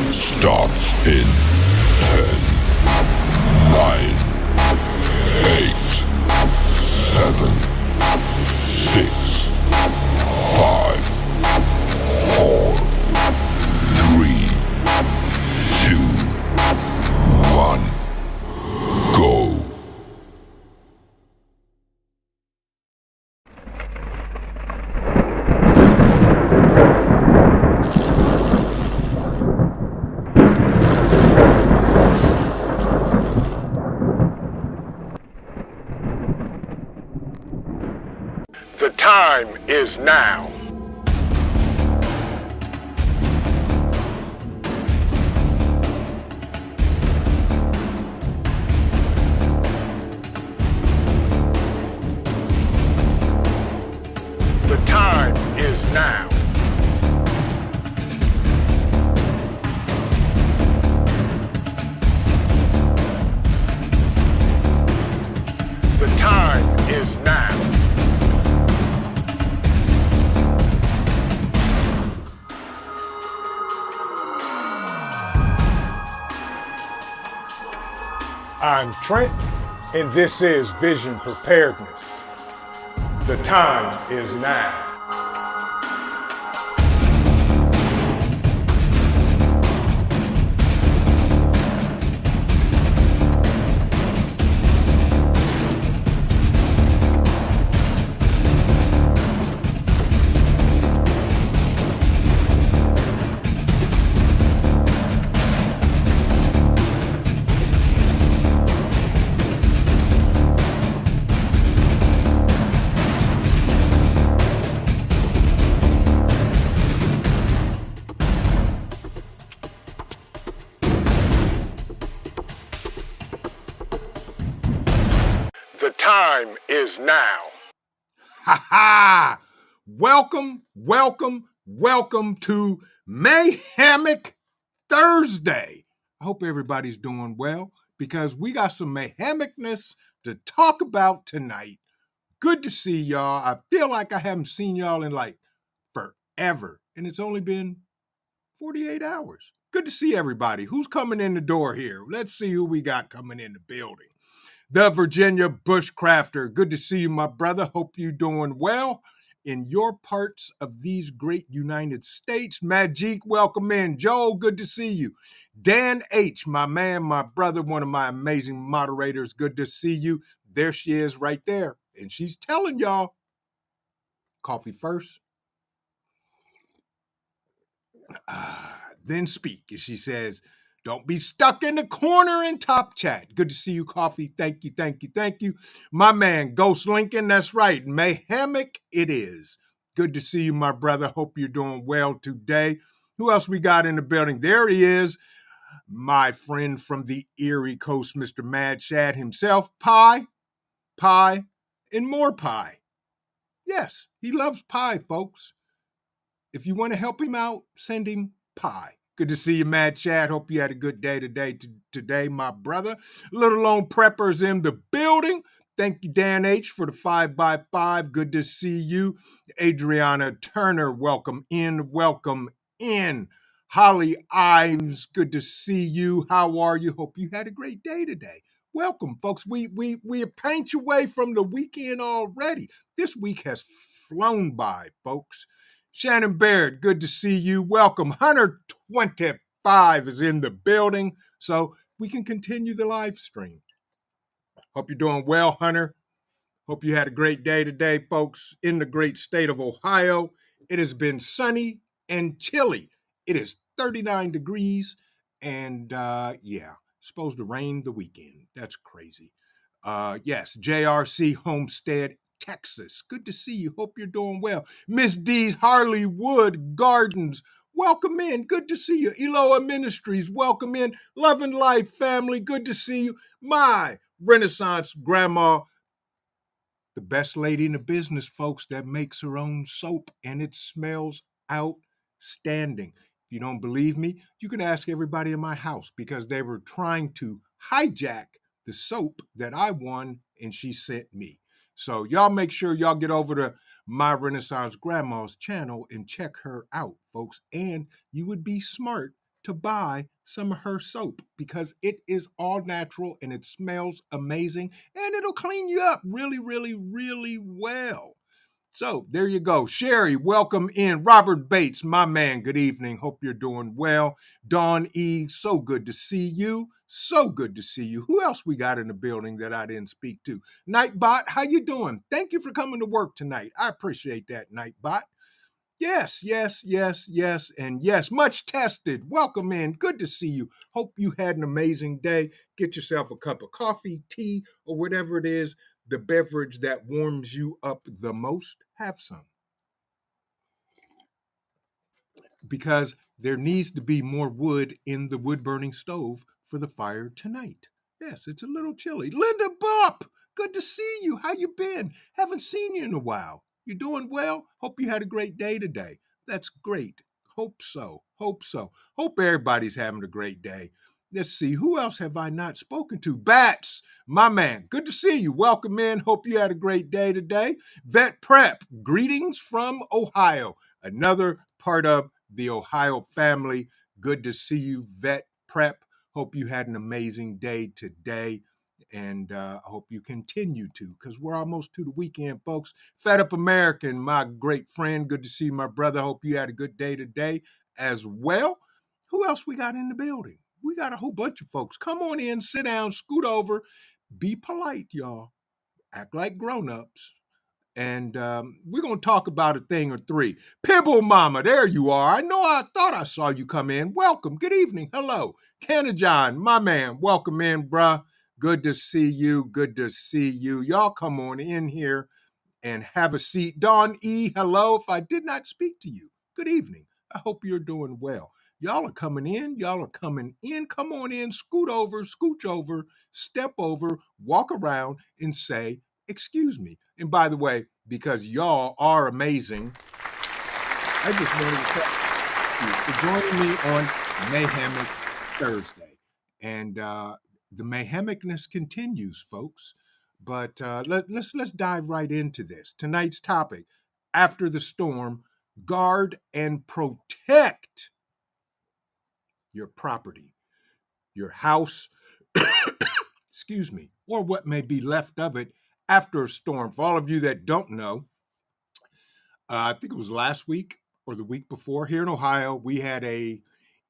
Starts in 10, 9, 8, 7, 6, 5, 4, 3, 2, 1, go. The time is now. The time is now. The time is now. I'm Trent, and this is Vision Preparedness. The time is now. The time is now. Ha ha! Welcome to Mayhemic Thursday. I hope everybody's doing well because we got some mayhemicness to talk about tonight. Good to see y'all. I feel like I haven't seen y'all in like forever, and it's only been 48 hours. Good to see everybody. Who's coming in the door here? Let's see who we got coming in the building. The Virginia Bushcrafter. Good to see you, my brother. Hope you're doing well in your parts of these great United States. Majik, welcome in. Joel, good to see you. Dan H., my man, my brother, one of my amazing moderators. Good to see you. There she is right there. And she's telling y'all, coffee first, then speak. And she says, don't be stuck in the corner in Top Chat. Good to see you, Coffee. Thank you. My man, Ghost Lincoln, that's right. Mayhemic it is. Good to see you, my brother. Hope you're doing well today. Who else we got in the building? There he is, my friend from the Erie Coast, Mr. Mad Shad himself. Pie, and more pie. Yes, he loves pie, folks. If you want to help him out, send him pie. Good to see you, Mad Chad. Hope you had a good day today, my brother. Little Lone Prepper's in the building. Thank you, Dan H., for the 5x5. Good to see you. Adriana Turner, welcome in. Holly Imes, good to see you. How are you? Hope you had a great day today. Welcome, folks. We paint your way from the weekend already. This week has flown by, folks. Shannon Baird, good to see you. Welcome. Hunter 25 is in the building, so we can continue the live stream. Hope you're doing well, Hunter. Hope you had a great day today, folks. In the great state of Ohio, it has been sunny and chilly. It is 39 degrees, and supposed to rain the weekend. That's crazy. Yes, JRC Homestead, Texas. Good to see you. Hope you're doing well. Miss D's Harleywood Gardens. Welcome in. Good to see you. Eloa Ministries. Welcome in. Love and Life family. Good to see you. My Renaissance grandma, the best lady in the business, folks, that makes her own soap, and it smells outstanding. If you don't believe me, you can ask everybody in my house because they were trying to hijack the soap that I won and she sent me. So y'all make sure y'all get over to My Renaissance Grandma's channel and check her out, folks. And you would be smart to buy some of her soap because it is all natural and it smells amazing and it'll clean you up really, really, really well. So there you go. Sherry, welcome in. Robert Bates, my man, good evening. Hope you're doing well. Dawn E, so good to see you. So good to see you. Who else we got in the building that I didn't speak to? Nightbot, how you doing? Thank you for coming to work tonight. I appreciate that, Nightbot. Yes, yes, yes, yes, and yes. Much tested. Welcome in. Good to see you. Hope you had an amazing day. Get yourself a cup of coffee, tea, or whatever it is, the beverage that warms you up the most. Have some. Because there needs to be more wood in the wood burning stove for the fire tonight. Yes, it's a little chilly. Linda Bop, good to see you. How you been? Haven't seen you in a while. You doing well? Hope you had a great day today. That's great. Hope so. Hope so. Hope everybody's having a great day. Let's see, who else have I not spoken to? Bats, my man, good to see you. Welcome in. Hope you had a great day today. Vet Prep, greetings from Ohio. Another part of the Ohio family. Good to see you, Vet Prep. Hope you had an amazing day today. And I hope you continue to, because we're almost to the weekend, folks. Fed Up American, my great friend. Good to see you, my brother. Hope you had a good day today as well. Who else we got in the building? We got a whole bunch of folks. Come on in, sit down, scoot over. Be polite, y'all. Act like grown-ups. And we're going to talk about a thing or three. Pibble Mama, there you are. I thought I saw you come in. Welcome. Good evening. Hello. Kenna John, my man. Welcome in, bruh. Good to see you. Good to see you. Y'all come on in here and have a seat. Dawn E, hello. If I did not speak to you, good evening. I hope you're doing well. Y'all are coming in. Y'all are coming in. Come on in. Scoot over, scooch over, step over, walk around and say, excuse me. And by the way, because y'all are amazing, I just wanted to thank you for joining me on Mayhemic Thursday. And the Mayhemicness continues, folks. But let's dive right into this. Tonight's topic, after the storm, guard and protect your property, your house, excuse me, or what may be left of it after a storm. For all of you that don't know, I think it was last week or the week before here in Ohio, we had a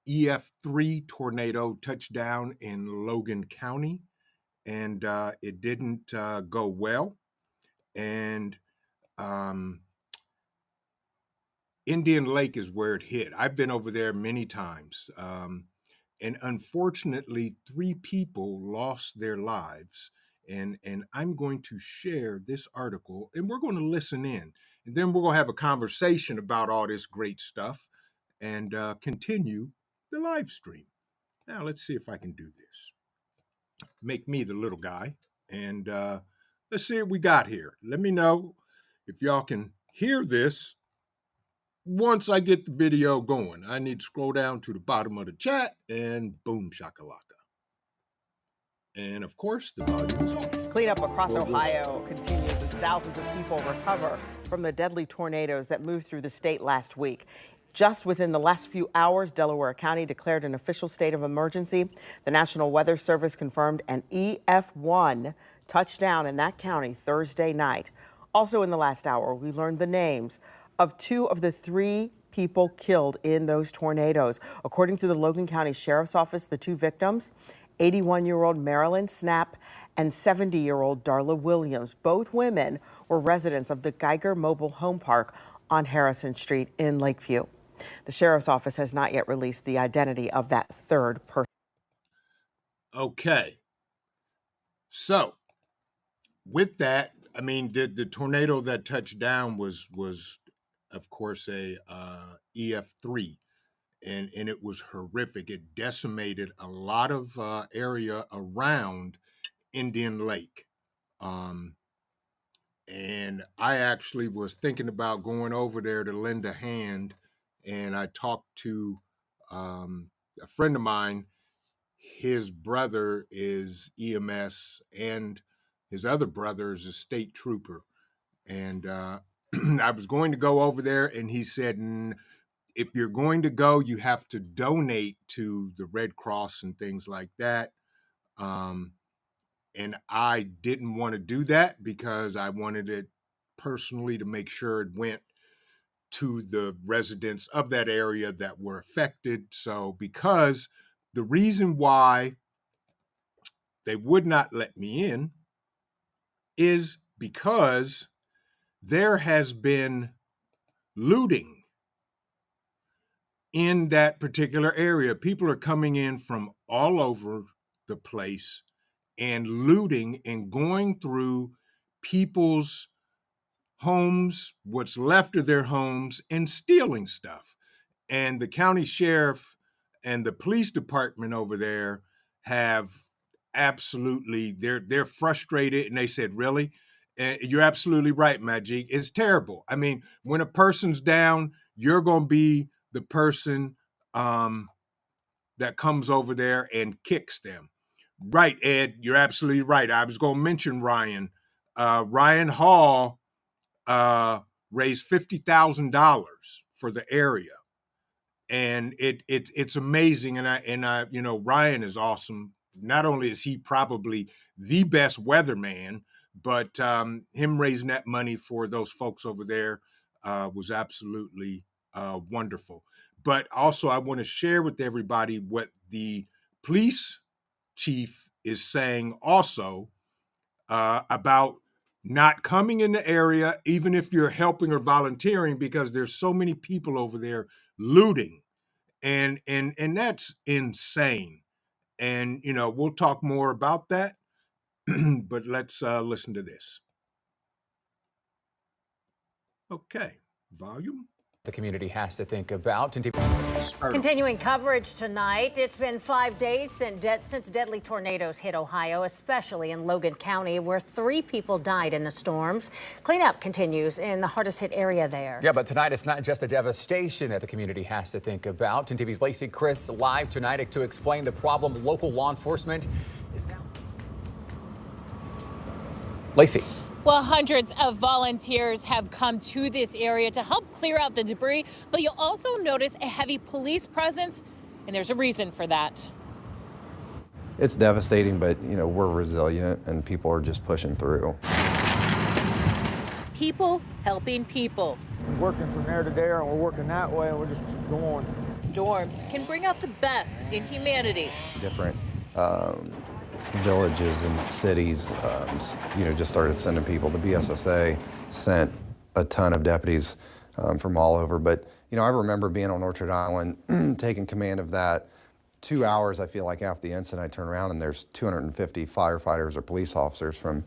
EF3 tornado touch down in Logan County, and it didn't go well. And Indian Lake is where it hit. I've been over there many times. And unfortunately, 3 people lost their lives. And I'm going to share this article, and we're going to listen in. And then we're going to have a conversation about all this great stuff and continue the live stream. Now, let's see if I can do this. Make me the little guy. And let's see what we got here. Let me know if y'all can hear this once I get the video going. I need to scroll down to the bottom of the chat and boom shakalaka. And of course, the volume is on. Cleanup across Ohio continues as thousands of people recover from the deadly tornadoes that moved through the state last week. Just within the last few hours, Delaware County declared an official state of emergency. The National Weather Service confirmed an EF1 touchdown in that county Thursday night. Also in the last hour, we learned the names of 2 of the 3 people killed in those tornadoes. According to the Logan County Sheriff's Office, the 2 victims, 81-year-old Marilyn Snap and 70-year-old Darla Williams. Both women were residents of the Geiger Mobile Home Park on Harrison Street in Lakeview. The Sheriff's Office has not yet released the identity of that 3rd person. Okay. So, with that, I mean, the tornado that touched down was of course, a EF3. And it was horrific. It decimated a lot of area around Indian Lake. And I actually was thinking about going over there to lend a hand. And I talked to a friend of mine. His brother is EMS and his other brother is a state trooper. And I was going to go over there and he said, if you're going to go, you have to donate to the Red Cross and things like that. And I didn't want to do that because I wanted it personally to make sure it went to the residents of that area that were affected. So because the reason why they would not let me in is because there has been looting in that particular area. People are coming in from all over the place and looting and going through people's homes, what's left of their homes, and stealing stuff. And the county sheriff and the police department over there have absolutely, they're frustrated, and they said, really? And you're absolutely right, Majik. It's terrible. I mean, when a person's down, you're going to be the person that comes over there and kicks them. Right, Ed, you're absolutely right. I was going to mention Ryan. Ryan Hall raised $50,000 for the area, and it's amazing. And I Ryan is awesome. Not only is he probably the best weatherman, but him raising that money for those folks over there was absolutely wonderful. But also, I want to share with everybody what the police chief is saying also about not coming in the area, even if you're helping or volunteering, because there's so many people over there looting, and that's insane. And we'll talk more about that, but let's listen to this. Okay, volume. The community has to think about. Continuing coverage tonight. It's been 5 days since deadly tornadoes hit Ohio, especially in Logan County, where 3 people died in the storms. Cleanup continues in the hardest hit area there. Yeah, but tonight it's not just the devastation that the community has to think about. 10 TV's Lacey Chris live tonight to explain the problem. Local law enforcement is now. Lacey. Well, hundreds of volunteers have come to this area to help clear out the debris, but you'll also notice a heavy police presence, and there's a reason for that. It's devastating, but we're resilient and people are just pushing through. People helping people. We're working from there to there, and we're working that way, and we're just going. Storms can bring out the best in humanity. Different villages and cities, just started sending people. The BSSA sent a ton of deputies from all over. But, I remember being on Orchard Island, taking command of that. 2 hours, I feel like, after the incident, I turn around and there's 250 firefighters or police officers from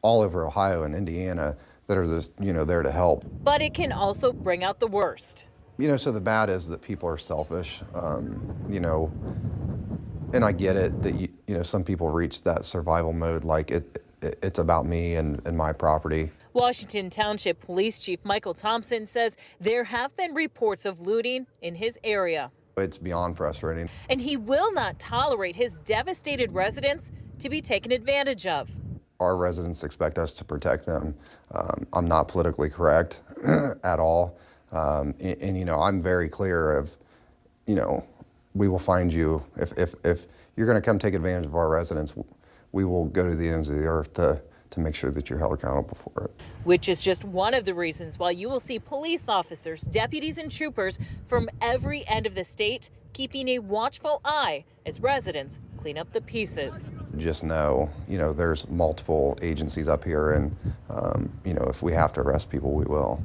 all over Ohio and Indiana that are there to help. But it can also bring out the worst. So the bad is that people are selfish, and I get it that some people reach that survival mode, like it's about me and my property. Washington Township Police Chief Michael Thompson says there have been reports of looting in his area. It's beyond frustrating. And he will not tolerate his devastated residents to be taken advantage of. Our residents expect us to protect them. I'm not politically correct at all. And I'm very clear of, we will find you. If you're going to come take advantage of our residents, we will go to the ends of the earth to make sure that you're held accountable for it. Which is just one of the reasons why you will see police officers, deputies, and troopers from every end of the state keeping a watchful eye as residents clean up the pieces. Just know, there's multiple agencies up here, and, if we have to arrest people, we will.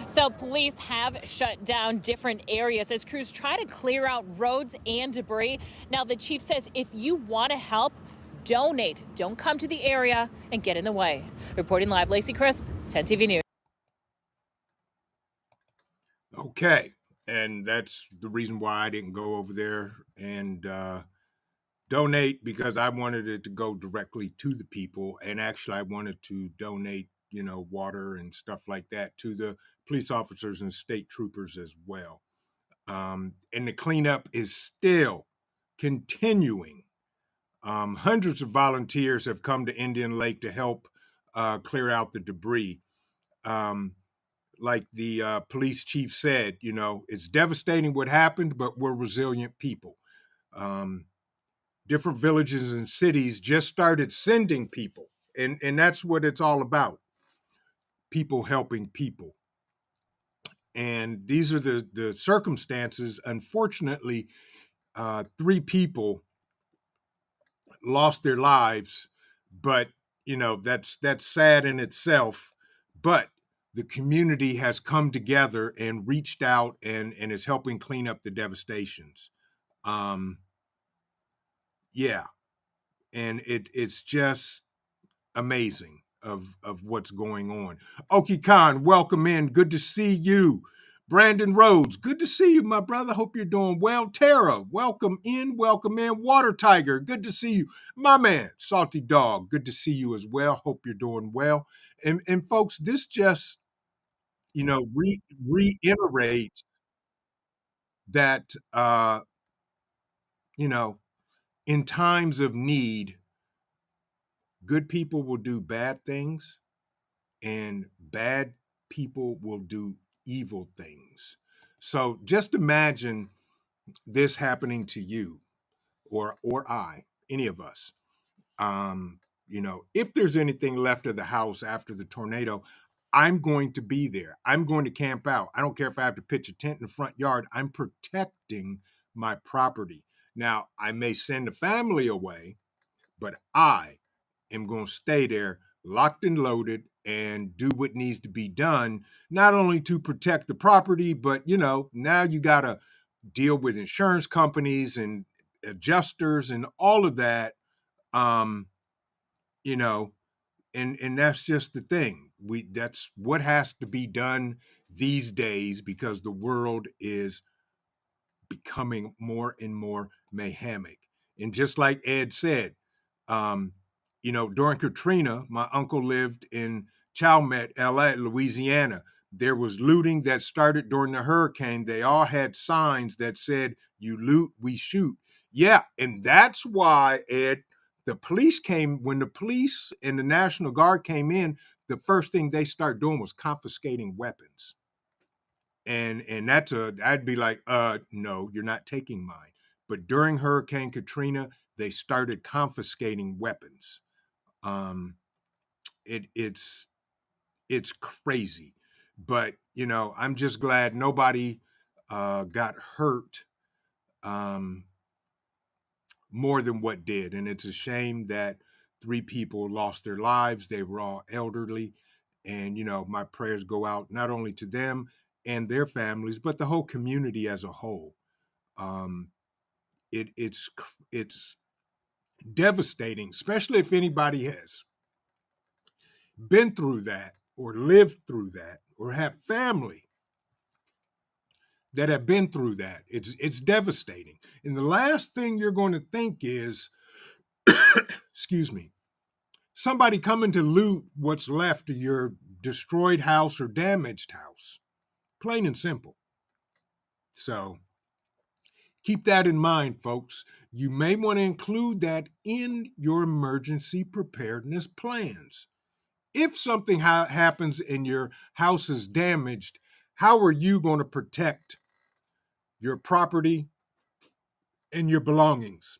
So police have shut down different areas as crews try to clear out roads and debris. Now, the chief says if you want to help, donate. Don't come to the area and get in the way. Reporting live, Lacey Crisp, 10 TV News. Okay, and that's the reason why I didn't go over there and donate, because I wanted it to go directly to the people, and actually I wanted to donate water and stuff like that to the police officers and state troopers as well. And the cleanup is still continuing. Hundreds of volunteers have come to Indian Lake to help clear out the debris. like the police chief said, you know, it's devastating what happened, but we're resilient people. Um, Different villages and cities just started sending people, and that's what it's all about: people helping people. And these are the circumstances. Unfortunately, three people lost their lives, but you know that's sad in itself. But the community has come together and reached out and is helping clean up the devastations. Um, yeah, and it's just amazing of what's going on. Oki Khan, welcome in. Good to see you. Brandon Rhodes, good to see you, my brother. Hope you're doing well. Tara, welcome in, welcome in. Water Tiger, good to see you. My man, Salty Dog, good to see you as well. Hope you're doing well. And folks, this just, you know, reiterates that, you know, in times of need, good people will do bad things and bad people will do evil things. So just imagine this happening to you or I, any of us. You know, if there's anything left of the house after the tornado, I'm going to be there. I'm going to camp out. I don't care if I have to pitch a tent in the front yard. I'm protecting my property. Now, I may send the family away, but I am going to stay there locked and loaded and do what needs to be done, not only to protect the property, but, you know, now you got to deal with insurance companies and adjusters and all of that. Um, you know, and that's just the thing. That's what has to be done these days because the world is becoming more and more Mayhemic. And just like Ed said, um, you know, during Katrina, my uncle lived in Chalmette, LA, Louisiana. There was looting that started during the hurricane. They all had signs that said, "You loot, we shoot." Yeah, and that's why, Ed, the police came, when the police and the National Guard came in, the first thing they started doing was confiscating weapons. And I'd be like, no, you're not taking mine. But during Hurricane Katrina, they started confiscating weapons. Um, it's crazy, but you know, I'm just glad nobody got hurt um, more than what did, and it's a shame that three people lost their lives. They were all elderly, and you know, my prayers go out not only to them and their families, but the whole community as a whole. Um, it's devastating, especially if anybody has been through that or lived through that or have family that have been through that. It's devastating. And the last thing you're going to think is, excuse me, somebody coming to loot what's left of your destroyed house or damaged house. Plain and simple. So keep that in mind, folks. You may want to include that in your emergency preparedness plans. If something happens and your house is damaged, how are you going to protect your property and your belongings?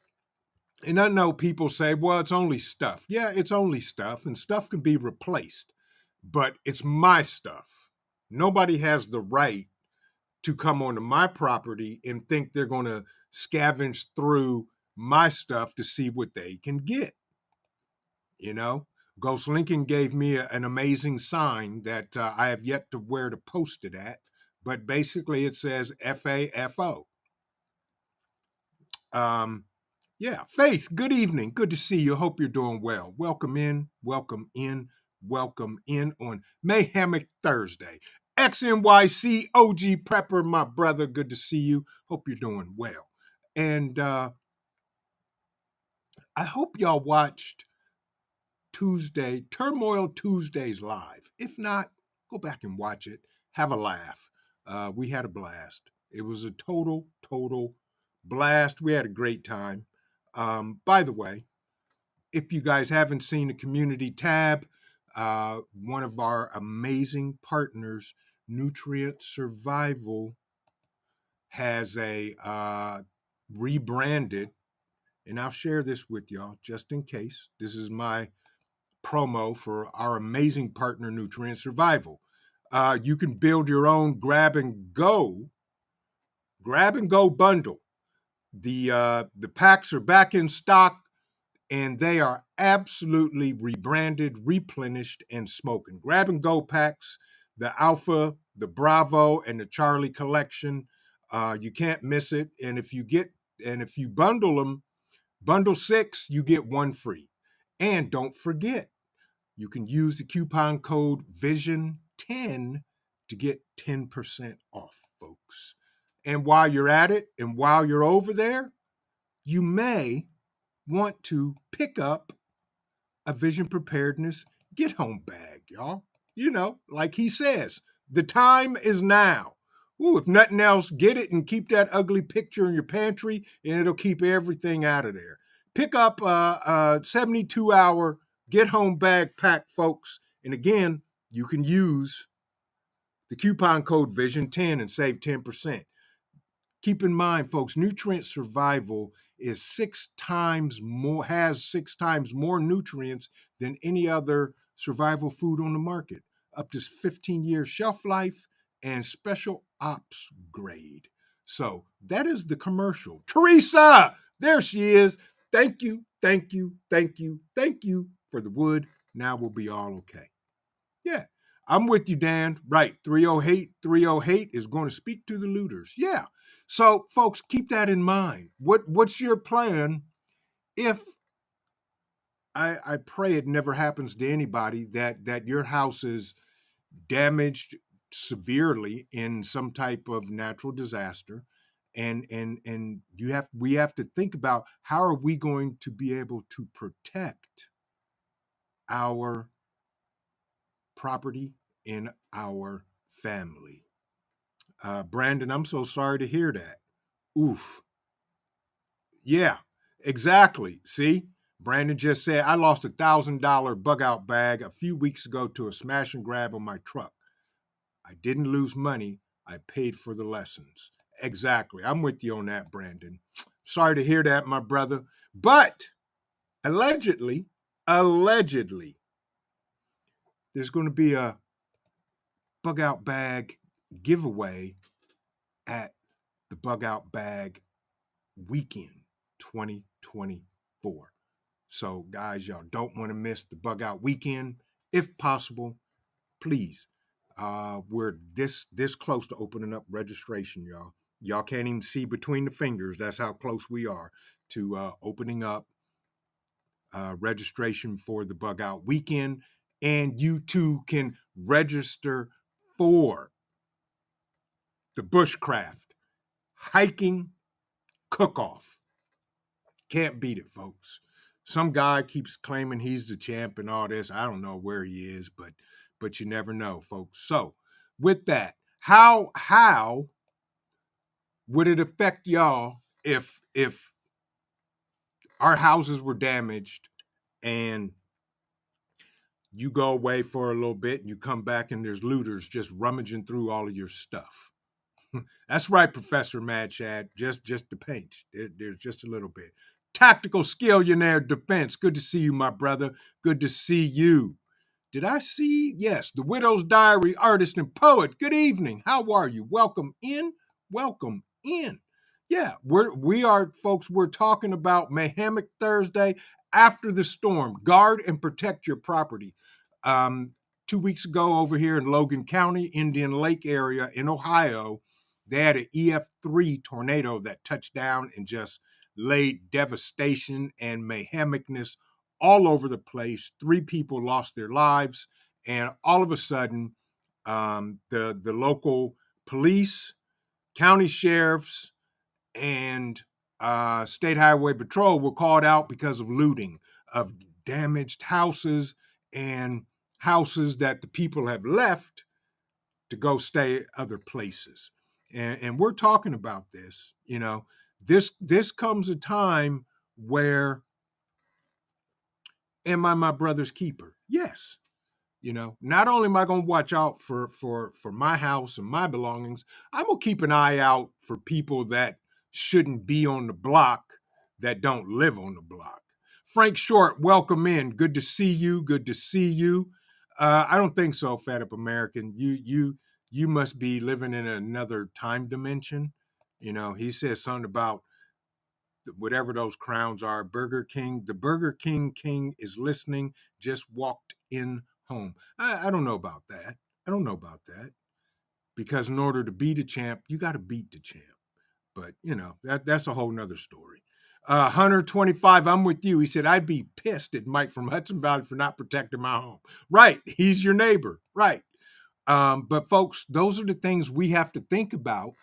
And I know people say, well, it's only stuff. Yeah, it's only stuff, and stuff can be replaced, but it's my stuff. Nobody has the right to come onto my property and think they're going to scavenge through my stuff to see what they can get. You know, Ghost Lincoln gave me an amazing sign that I have yet to where to post it at, but basically it says FAFO. Yeah, Faith, good evening. Good to see you. Hope you're doing well. Welcome in, welcome in, welcome in on Mayhemic Thursday. XNYC OG Prepper, my brother, good to see you. Hope you're doing well. And I hope y'all watched Turmoil Tuesdays live. If not, go back and watch it. Have a laugh. We had a blast. It was a total blast. We had a great time. By the way, if you guys haven't seen the community tab, one of our amazing partners Nutrient Survival has a rebranded, and I'll share this with y'all just in case. This is my promo for our amazing partner, Nutrient Survival. You can build your own grab and go bundle. The packs are back in stock, and they are absolutely rebranded, replenished, and smoking. Grab and go packs, the Alpha, the Bravo, and the Charlie collection. You can't miss it. And if you bundle them, bundle 6, you get 1 free. And don't forget, you can use the coupon code VISION10 to get 10% off, folks. And while you're at it, and while you're over there, you may want to pick up a Vision Preparedness get home bag, y'all. You know, like he says, the time is now. Ooh, if nothing else, get it and keep that ugly picture in your pantry, and it'll keep everything out of there. Pick up a 72-hour get home bag pack, folks. And again, you can use the coupon code VISION10 and save 10%. Keep in mind, folks, Nutrient Survival is 6 times more, has 6 times more nutrients than any other survival food on the market. Up to 15-year shelf life and special ops grade. So that is the commercial. Teresa, there she is. Thank you, thank you, thank you, thank you for the wood. Now we'll be all okay. Yeah, I'm with you, Dan. Right, 308 is going to speak to the looters. Yeah. So, folks, keep that in mind. What's your plan if I pray it never happens to anybody that your house is damaged severely in some type of natural disaster, and we have to think about how are we going to be able to protect our property and our family. Brandon, I'm so sorry to hear that. Oof. Yeah, exactly. See, Brandon just said, I lost $1,000 Bugout bag a few weeks ago to a smash and grab on my truck. I didn't lose money. I paid for the lessons. Exactly. I'm with you on that, Brandon. Sorry to hear that, my brother. But allegedly, there's going to be a Bugout bag giveaway at the Bugout Bag Weekend 2024. So, guys, y'all don't want to miss the Bugout Weekend. If possible, please. We're this close to opening up registration, y'all. Y'all can't even see between the fingers. That's how close we are to opening up registration for the Bugout Weekend. And you too can register for the Bushcraft Hiking Cook-Off. Can't beat it, folks. Some guy keeps claiming he's the champ and all this. I don't know where he is, but you never know, folks. So with that, how would it affect y'all if our houses were damaged and you go away for a little bit and you come back and there's looters just rummaging through all of your stuff? That's right, Professor Mad Chad. Just the pinch. There's just a little bit. Tactical Skillionaire Defense. Good to see you, my brother. Good to see you. Did I see? Yes, the Widow's Diary artist and poet. Good evening. How are you? Welcome in. Welcome in. Yeah, we are, folks. We're talking about Mayhemic Thursday after the storm. Guard and protect your property. 2 weeks ago, over here in Logan County, Indian Lake area in Ohio, they had an EF3 tornado that touched down and just laid devastation and mayhemicness all over the place. 3 people lost their lives, and all of a sudden, the local police, county sheriffs, and State Highway Patrol were called out because of looting of damaged houses and houses that the people have left to go stay other places. And we're talking about this, you know, this comes a time where, am I my brother's keeper? Yes. Not only am I going to watch out for my house and my belongings, I'm going to keep an eye out for people that shouldn't be on the block, that don't live on the block. Frank Short, welcome in. Good to see you. Good to see you. I don't think so, Fat Up American. You must be living in another time dimension. He says something about whatever those crowns are. Burger King. The Burger King is listening. Just walked in home. I don't know about that. I don't know about that. Because in order to be the champ, you got to beat the champ. But, that's a whole nother story. Hunter 25, I'm with you. He said, I'd be pissed at Mike from Hudson Valley for not protecting my home. Right. He's your neighbor. Right. But folks, those are the things we have to think about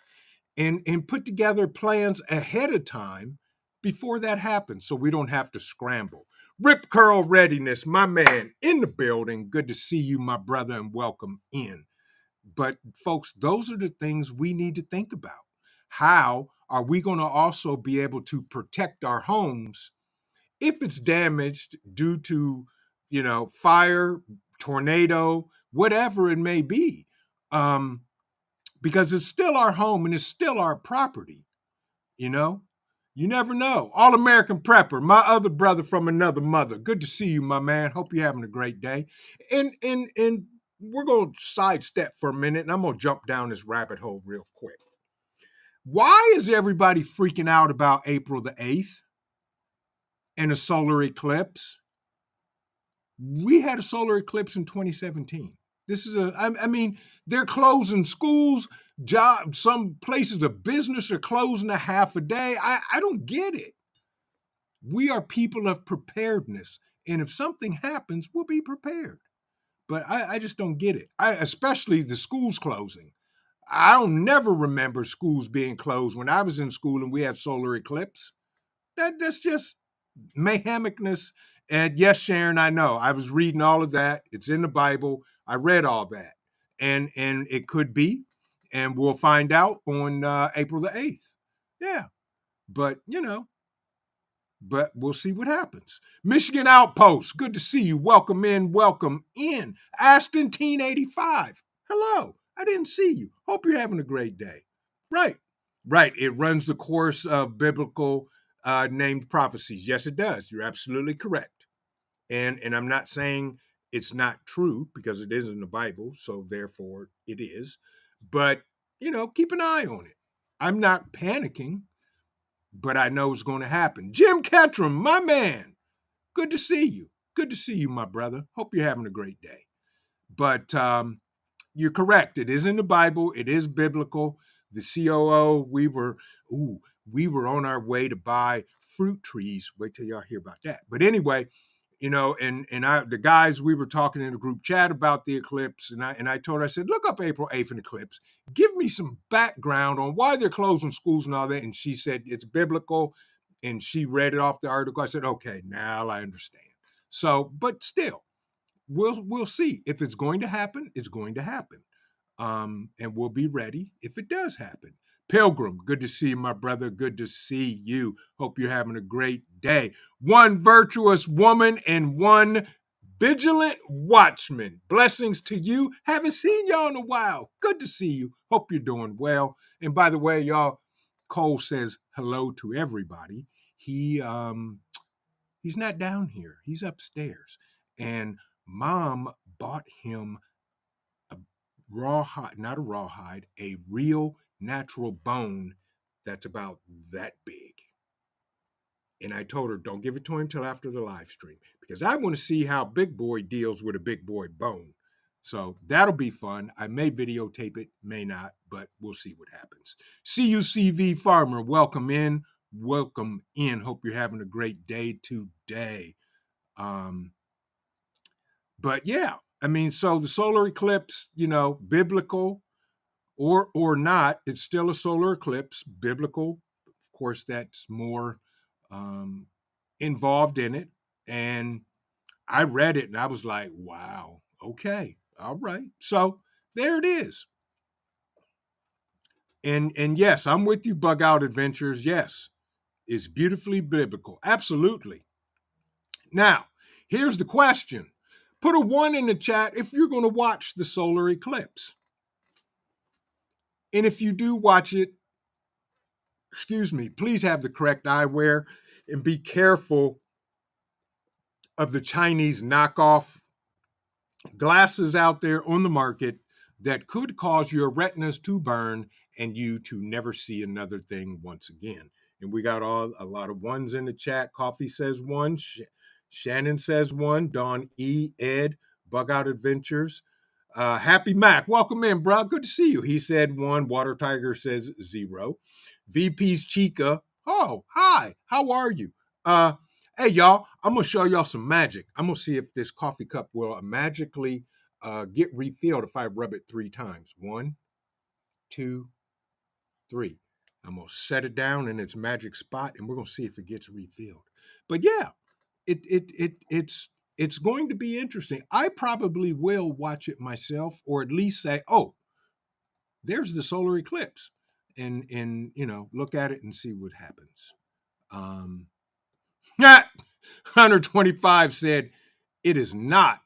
and put together plans ahead of time before that happens so we don't have to scramble. Rip Curl Readiness, my man, in the building. Good to see you, my brother, and welcome in. But folks, those are the things we need to think about. How are we going to also be able to protect our homes if it's damaged due to, fire, tornado, whatever it may be? Because it's still our home and it's still our property. You never know. All-American Prepper, my other brother from another mother. Good to see you, my man. Hope you're having a great day. And we're going to sidestep for a minute, and I'm going to jump down this rabbit hole real quick. Why is everybody freaking out about April the 8th and a solar eclipse? We had a solar eclipse in 2017. This is they're closing schools, jobs, some places of business are closing a half a day. I don't get it. We are people of preparedness. And if something happens, we'll be prepared. But I just don't get it. Especially the schools closing. I don't never remember schools being closed when I was in school and we had solar eclipse. That's just Mayhemicness. And yes, Sharon, I know. I was reading all of that. It's in the Bible. I read all that. And it could be. And we'll find out on April the 8th. Yeah. But, but we'll see what happens. Michigan Outpost, good to see you. Welcome in, welcome in. Aston Teen 85, hello. I didn't see you. Hope you're having a great day. Right. It runs the course of biblical named prophecies. Yes, it does. You're absolutely correct. And I'm not saying it's not true because it is in the Bible, so therefore it is. But, keep an eye on it. I'm not panicking, but I know it's going to happen. Jim Ketchum, my man, good to see you. Good to see you, my brother. Hope you're having a great day. But you're correct. It is in the Bible. It is biblical. The COO, we were on our way to buy fruit trees. Wait till y'all hear about that. But anyway, the guys, we were talking in a group chat about the eclipse, and I told her, I said, look up April 8th and eclipse. Give me some background on why they're closing schools and all that. And she said it's biblical, and she read it off the article. I said, okay, now I understand. So, but still, we'll see. If it's going to happen, it's going to happen. And we'll be ready if it does happen. Pilgrim, good to see you, my brother. Good to see you. Hope you're having a great day. One virtuous woman and one vigilant watchman. Blessings to you. Haven't seen y'all in a while. Good to see you. Hope you're doing well. And by the way, y'all, Cole says hello to everybody. He's not down here. He's upstairs. And Mom bought him a rawhide, not a rawhide, a real natural bone that's about that big. And I told her, don't give it to him till after the live stream because I want to see how Big Boy deals with a big boy bone. So that'll be fun. I may videotape it, may not, but we'll see what happens. CUCV Farmer, welcome in. Welcome in. Hope you're having a great day today. But yeah, so the solar eclipse, biblical or not, it's still a solar eclipse, biblical. Of course, that's more involved in it. And I read it and I was like, wow, okay, all right. So there it is. And yes, I'm with you, Bugout Adventures. Yes, it's beautifully biblical. Absolutely. Now, here's the question. Put a 1 in the chat if you're going to watch the solar eclipse. And if you do watch it, please have the correct eyewear and be careful of the Chinese knockoff glasses out there on the market that could cause your retinas to burn and you to never see another thing once again. And we got a lot of 1s in the chat. Coffee says 1. Shannon says 1. Dawn E. Ed. Bugout Adventures. Happy Mac. Welcome in, bro. Good to see you. He said 1. Water Tiger says 0. VP's Chica. Oh, hi. How are you? Hey, y'all. I'm going to show y'all some magic. I'm going to see if this coffee cup will magically get refilled if I rub it 3 times. 1, 2, 3. I'm going to set it down in its magic spot, and we're going to see if it gets refilled. But yeah, it's going to be interesting. I probably will watch it myself, or at least say, oh, there's the solar eclipse, and look at it and see what happens. 125 said it is not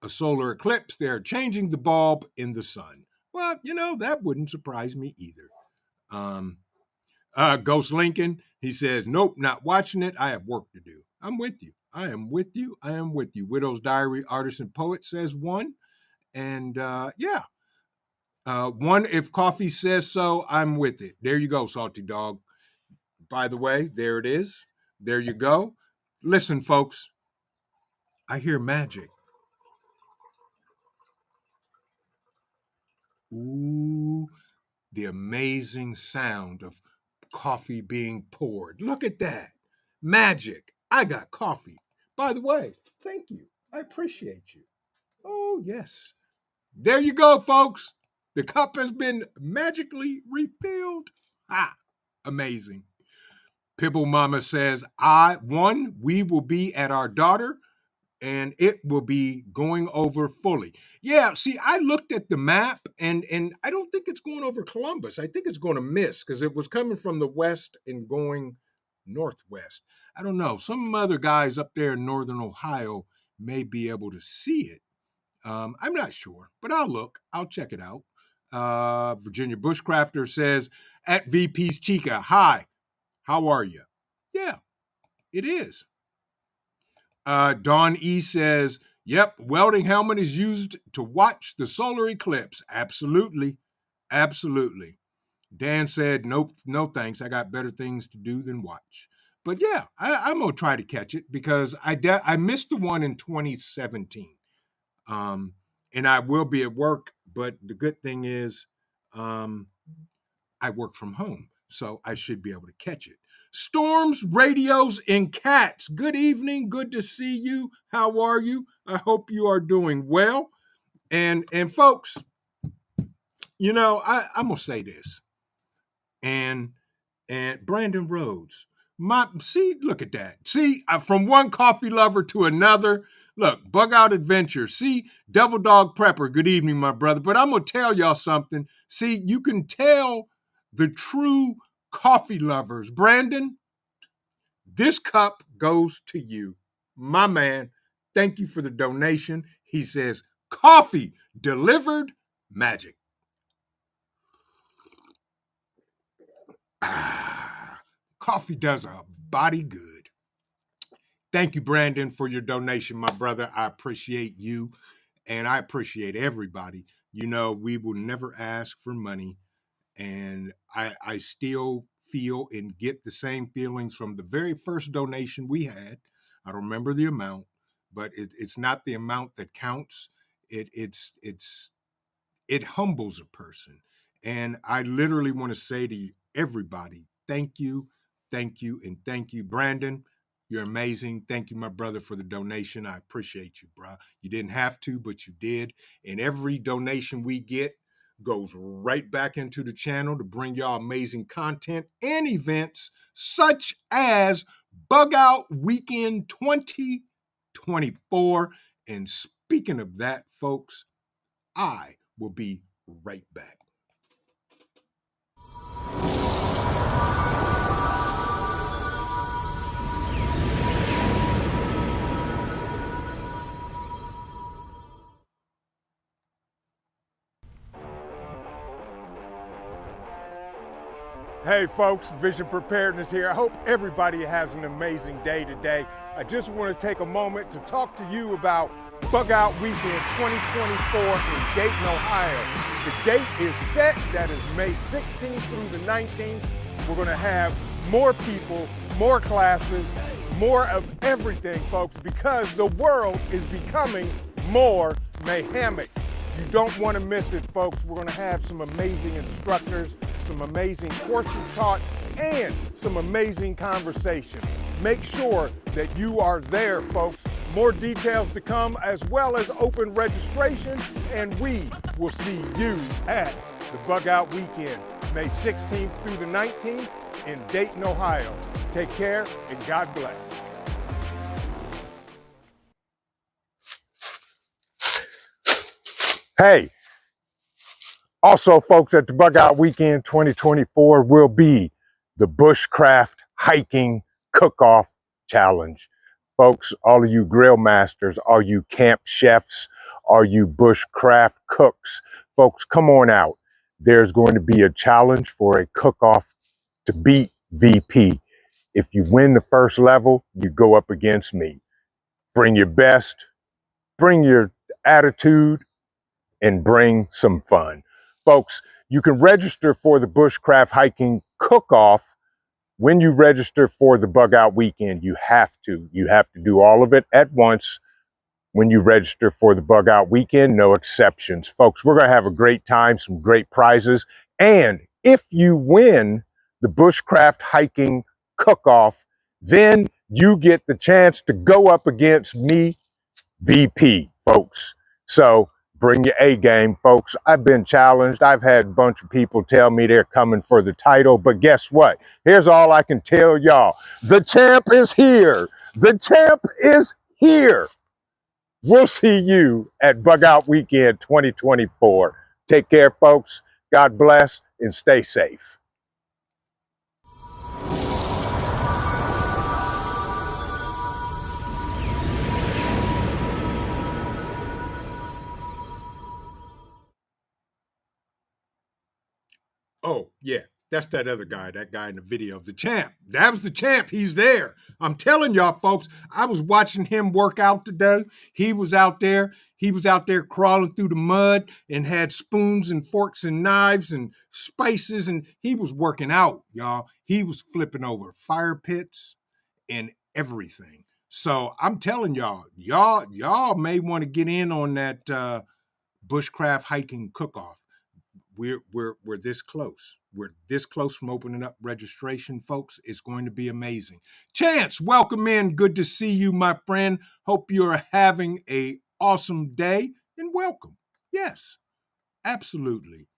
a solar eclipse. They're changing the bulb in the sun. Well, that wouldn't surprise me either. Ghost Lincoln, he says, nope, not watching it. I have work to do. I'm with you. I am with you. I am with you. Widow's Diary Artist and Poet says 1. And 1, if Coffee says so, I'm with it. There you go, Salty Dog. By the way, there it is. There you go. Listen, folks, I hear magic. Ooh, the amazing sound of coffee being poured. Look at that. Magic. I got coffee. By the way, thank you. I appreciate you. Oh, yes. There you go, folks. The cup has been magically refilled. Amazing. Pibble Mama says, we will be at our daughter and it will be going over fully. Yeah, see, I looked at the map and I don't think it's going over Columbus. I think it's going to miss because it was coming from the west and going northwest. I don't know. Some other guys up there in northern Ohio may be able to see it. I'm not sure, but I'll look. I'll check it out. Virginia Bushcrafter says, at VP's Chica, hi, how are you? Yeah, it is. Dawn E says, yep, welding helmet is used to watch the solar eclipse. Absolutely. Absolutely. Dan said, nope, no thanks. I got better things to do than watch. But yeah, I'm going to try to catch it because I missed the one in 2017. And I will be at work, but the good thing is I work from home, so I should be able to catch it. Storms, radios, and cats. Good evening. Good to see you. How are you? I hope you are doing well. And folks, I'm going to say this. And Brandon Rhodes, look at that. See, from one coffee lover to another. Look, Bugout Adventure. See, Devil Dog Prepper. Good evening, my brother. But I'm going to tell y'all something. See, you can tell the true coffee lovers. Brandon, this cup goes to you, my man. Thank you for the donation. He says, coffee delivered magic. Coffee does a body good. Thank you, Brandon, for your donation, my brother. I appreciate you, and I appreciate everybody. We will never ask for money, and I still feel and get the same feelings from the very first donation we had. I don't remember the amount, but it's not the amount that counts. It humbles a person, and I literally want to say to everybody, thank you, and thank you, Brandon. You're amazing. Thank you, my brother, for the donation. I appreciate you, bro. You didn't have to, but you did. And every donation we get goes right back into the channel to bring y'all amazing content and events such as Bugout Weekend 2024. And speaking of that, folks, I will be right back. Hey folks, Vision Preparedness here. I hope everybody has an amazing day today. I just want to take a moment to talk to you about Bugout Weekend 2024 in Dayton, Ohio. The date is set, that is May 16th through the 19th. We're going to have more people, more classes, more of everything, folks, because the world is becoming more Mayhemic. You don't want to miss it, folks. We're going to have some amazing instructors, some amazing courses taught, and some amazing conversation. Make sure that you are there, folks. More details to come, as well as open registration, and we will see you at the Bugout Weekend, May 16th through the 19th in Dayton, Ohio. Take care, and God bless. Hey, also, folks, at the Bugout Weekend 2024 will be the Bushcraft Hiking Cook-Off Challenge. Folks, all of you grill masters, all you camp chefs, all you bushcraft cooks, folks, come on out. There's going to be a challenge for a cook-off to beat VP. If you win the first level, you go up against me. Bring your best, bring your attitude, and bring some fun. Folks, you can register for the Bushcraft Hiking Cook-Off. When you register for the Bugout Weekend, you have to do all of it at once. When you register for the Bugout Weekend, no exceptions. Folks, we're going to have a great time, some great prizes. And if you win the Bushcraft Hiking Cook-Off, then you get the chance to go up against me, VP, folks. So bring your A game, folks. I've been challenged. I've had a bunch of people tell me they're coming for the title, but guess what? Here's all I can tell y'all. The champ is here. The champ is here. We'll see you at Bugout Weekend 2024. Take care, folks. God bless and stay safe. Oh, yeah, that's that other guy, that guy in the video, the champ. That was the champ. He's there. I'm telling y'all, folks, I was watching him work out today. He was out there. He was out there crawling through the mud and had spoons and forks and knives and spices, and he was working out, y'all. He was flipping over fire pits and everything. So I'm telling y'all may want to get in on that bushcraft hiking cook-off. We're this close. We're this close from opening up registration, folks. It's going to be amazing. Chance, welcome in. Good to see you, my friend. Hope you're having an awesome day, and welcome. Yes, absolutely.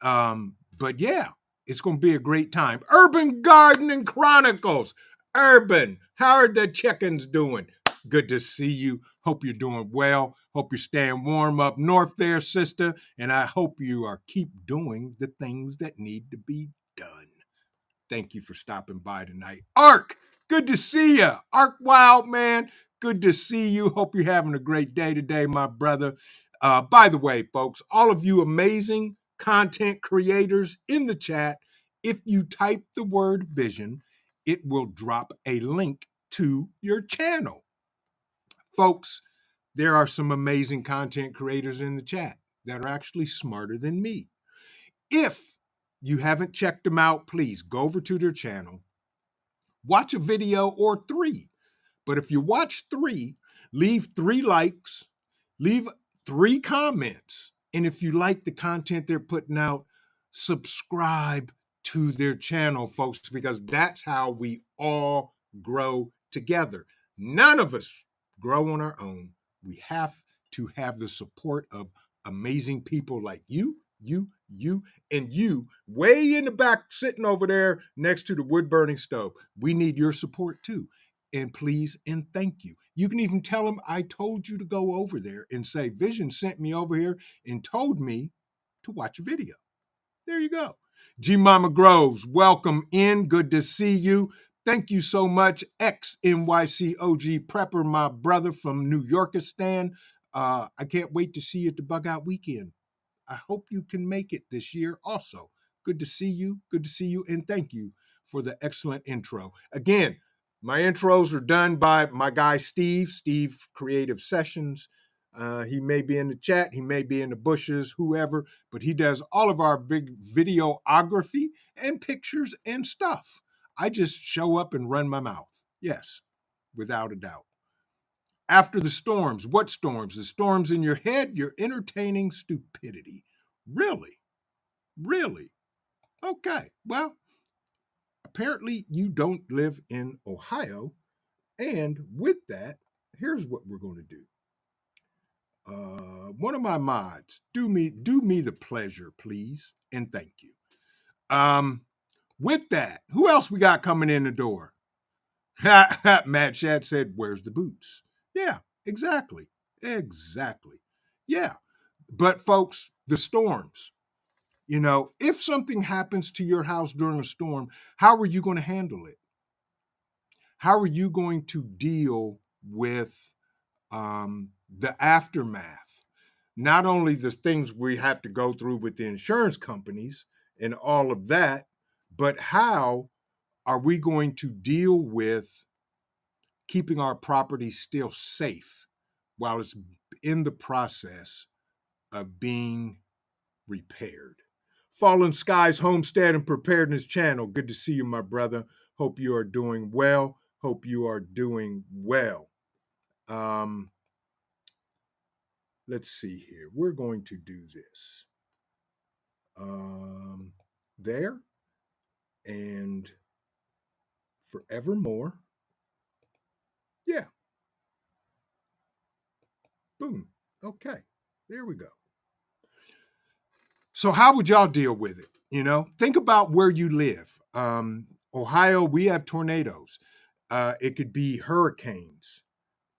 But yeah, it's going to be a great time. Urban Gardening Chronicles. Urban, how are the chickens doing? Good to see you. Hope you're doing well. Hope you're staying warm up north there, sister. And I hope you are keep doing the things that need to be done. Thank you for stopping by tonight. Ark, good to see you. Ark Wild, man, good to see you. Hope you're having a great day today, my brother. By the way, folks, all of you amazing content creators in the chat, if you type the word vision, it will drop a link to your channel. Folks, there are some amazing content creators in the chat that are actually smarter than me. If you haven't checked them out, please go over to their channel, watch a video or 3. But if you watch 3, leave 3 likes, leave 3 comments. And if you like the content they're putting out, subscribe to their channel, folks, because that's how we all grow together. None of us grow on our own. We have to have the support of amazing people like you, and you way in the back sitting over there next to the wood burning stove. We need your support too. And please and thank you. You can even tell them I told you to go over there and say, Vision sent me over here and told me to watch a video. There you go. G Mama Groves, welcome in. Good to see you. Thank you so much. Ex-NYC OG Prepper, my brother from New Yorkistan. I can't wait to see you at the Bugout Weekend. I hope you can make it this year also. Good to see you. Good to see you. And thank you for the excellent intro. Again, my intros are done by my guy, Steve Creative Sessions. He may be in the chat. He may be in the bushes, whoever, but he does all of our big videography and pictures and stuff. I just show up and run my mouth. Yes, without a doubt. After the storms, what storms? The storms in your head, your entertaining stupidity. Really? Really? Okay. Well, apparently you don't live in Ohio. And with that, here's what we're going to do. One of my mods, do me the pleasure, please, and thank you. With that, who else we got coming in the door? Matt Shad said, "Where's the boots?" Yeah, exactly. Yeah, but folks, the storms. You know, if something happens to your house during a storm, how are you going to handle it? How are you going to deal with the aftermath? Not only the things we have to go through with the insurance companies and all of that, but how are we going to deal with keeping our property still safe while it's in the process of being repaired? Fallen Skies Homestead and Preparedness channel. Good to see you, my brother. Hope you are doing well. Hope you are doing well. Let's see here. We're going to do this. There and forevermore. Yeah. Boom. Okay. There we go. So how would y'all deal with it? You know, think about where you live. Ohio, we have tornadoes. It could be hurricanes.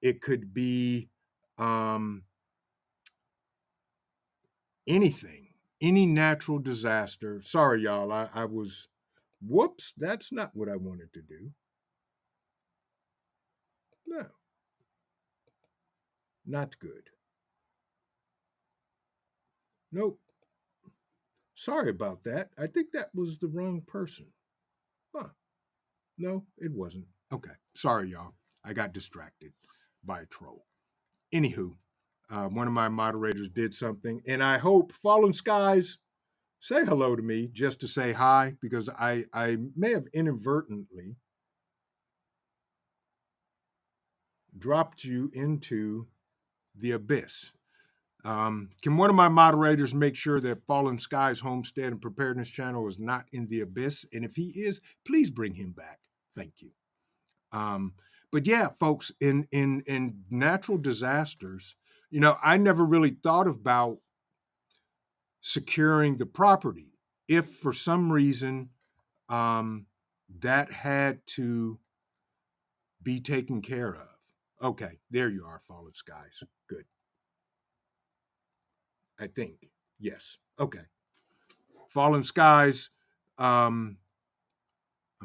It could be anything, any natural disaster. Sorry, y'all. I was, whoops, that's not what I wanted to do. No, not good. Nope. Sorry about that. I think that was the wrong person. Huh. No, it wasn't. Okay. Sorry, y'all. I got distracted by a troll. Anywho, one of my moderators did something, and I hope Fallen Skies say hello to me just to say hi, because I may have inadvertently dropped you into the abyss. Can one of my moderators make sure that Fallen Skies Homestead and Preparedness channel is not in the abyss? And if he is, please bring him back. Thank you. But yeah, folks, in natural disasters, you know, I never really thought about securing the property. If for some reason that had to be taken care of. Okay, there you are, Fallen Skies. Good. I think. Yes. Okay. Fallen Skies. I'm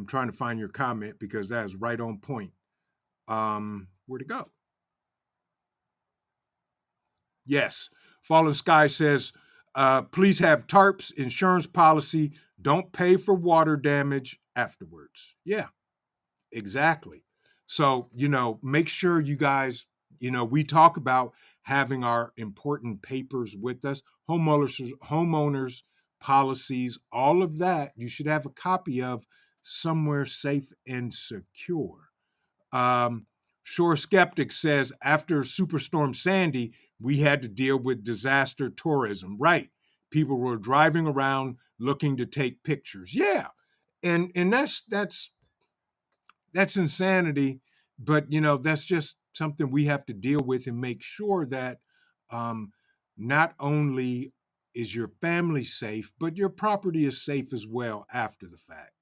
trying to find your comment because that is right on point. Where'd it go? Yes. Fallen Sky says, please have tarps, insurance policy. Don't pay for water damage afterwards. Yeah, exactly. So, you know, make sure you guys, you know, we talk about having our important papers with us, homeowners policies, all of that. You should have a copy of somewhere safe and secure. Shore Skeptic says, after Superstorm Sandy, we had to deal with disaster tourism. Right. People were driving around looking to take pictures. Yeah. And that's insanity. But, you know, that's just something we have to deal with and make sure that not only is your family safe, but your property is safe as well after the fact.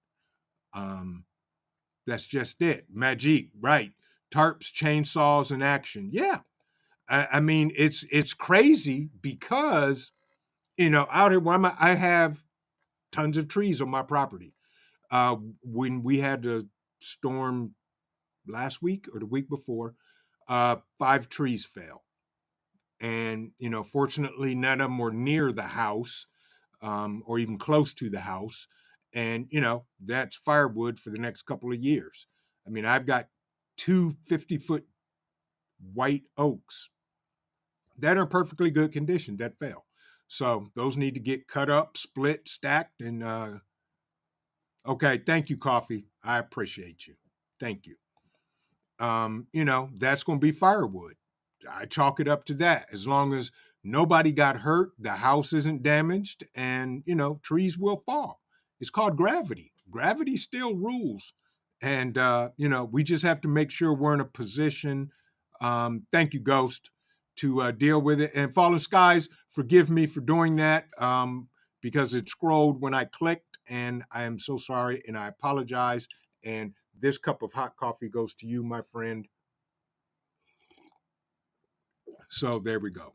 That's just it. Magic, right. Tarps, chainsaws in action. Yeah. I mean, it's crazy because, you know, out here where I have tons of trees on my property. When we had the storm last week or the week before, 5 trees fell. And, you know, fortunately, none of them were near the house. or even close to the house. And, that's firewood for the next couple of years. I mean, I've got two 50-foot white oaks that are in perfectly good condition that fell. So those need to get cut up, split, stacked, and okay. Thank you, Coffee. I appreciate you. Thank you. That's going to be firewood. I chalk it up to that. As long as nobody got hurt, the house isn't damaged, and trees will fall. It's called gravity. Gravity still rules, and we just have to make sure we're in a position. Thank you, Ghost, to deal with it. And Fallen Skies, forgive me for doing that because it scrolled when I clicked, and I am so sorry, and I apologize. And this cup of hot coffee goes to you, my friend. So there we go.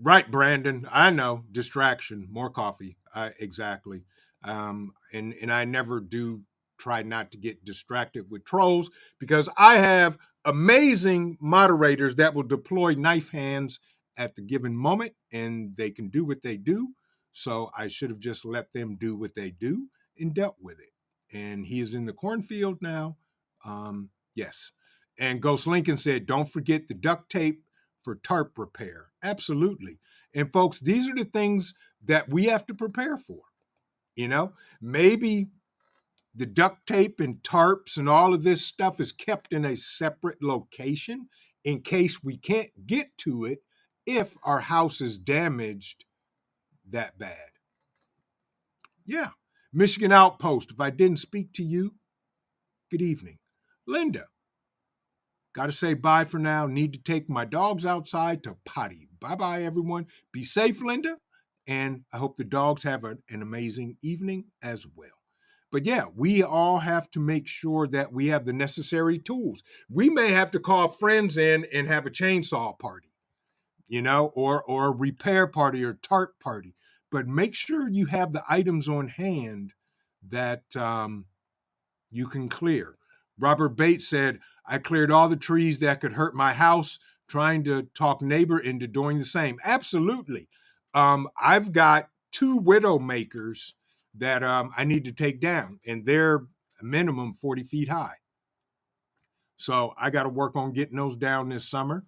Right, Brandon. I know. Distraction. More coffee. Exactly. And I never do try not to get distracted with trolls because I have amazing moderators that will deploy knife hands at the given moment and they can do what they do. So I should have just let them do what they do and dealt with it. And he is in the cornfield now. Yes. And Ghost Lincoln said, don't forget the duct tape for tarp repair. Absolutely. And folks, these are the things that we have to prepare for. Maybe the duct tape and tarps and all of this stuff is kept in a separate location in case we can't get to it if our house is damaged that bad. Yeah. Michigan Outpost, if I didn't speak to you, good evening. Linda, got to say bye for now. Need to take my dogs outside to potty. Bye-bye, everyone. Be safe, Linda. And I hope the dogs have an amazing evening as well. But yeah, we all have to make sure that we have the necessary tools. We may have to call friends in and have a chainsaw party, or a repair party or tarp party. But make sure you have the items on hand that you can clear. Robert Bates said, I cleared all the trees that could hurt my house, trying to talk neighbor into doing the same. Absolutely. I've got 2 widow makers that I need to take down, and they're a minimum 40 feet high. So I got to work on getting those down this summer.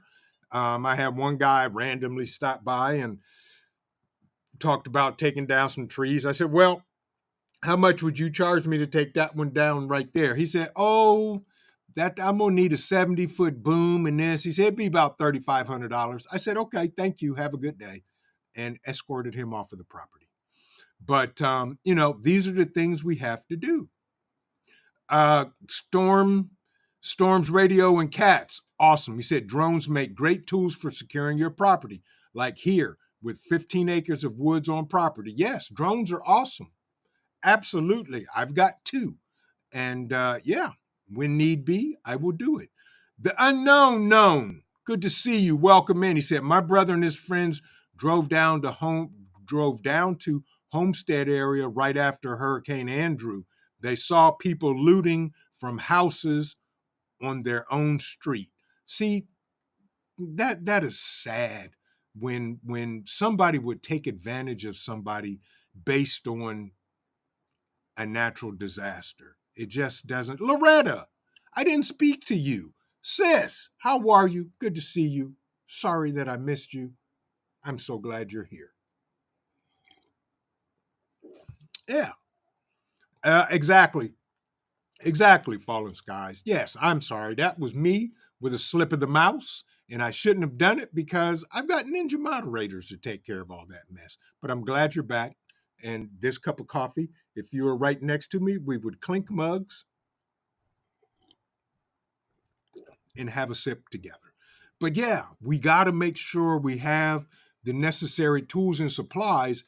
I had one guy randomly stop by and talked about taking down some trees. I said, well, how much would you charge me to take that one down right there? He said, that I'm going to need a 70-foot boom and this. He said, it'd be about $3,500. I said, okay, thank you. Have a good day. And escorted him off of the property. But, these are the things we have to do. Storms Radio and Cats. Awesome. He said, drones make great tools for securing your property. Like here with 15 acres of woods on property. Yes, drones are awesome. Absolutely. I've got 2. And when need be, I will do it. The Unknown Known. Good to see you. Welcome in. He said, my brother and his friends drove down to Homestead area right after Hurricane Andrew. They saw people looting from houses on their own street. See, that is sad when somebody would take advantage of somebody based on a natural disaster. It just doesn't. Loretta, I didn't speak to you. Sis, how are you? Good to see you. Sorry that I missed you. I'm so glad you're here. Yeah. Exactly, Fallen Skies. Yes, I'm sorry. That was me with a slip of the mouse, and I shouldn't have done it because I've got ninja moderators to take care of all that mess. But I'm glad you're back. And this cup of coffee, if you were right next to me, we would clink mugs and have a sip together. But yeah, we got to make sure we have the necessary tools and supplies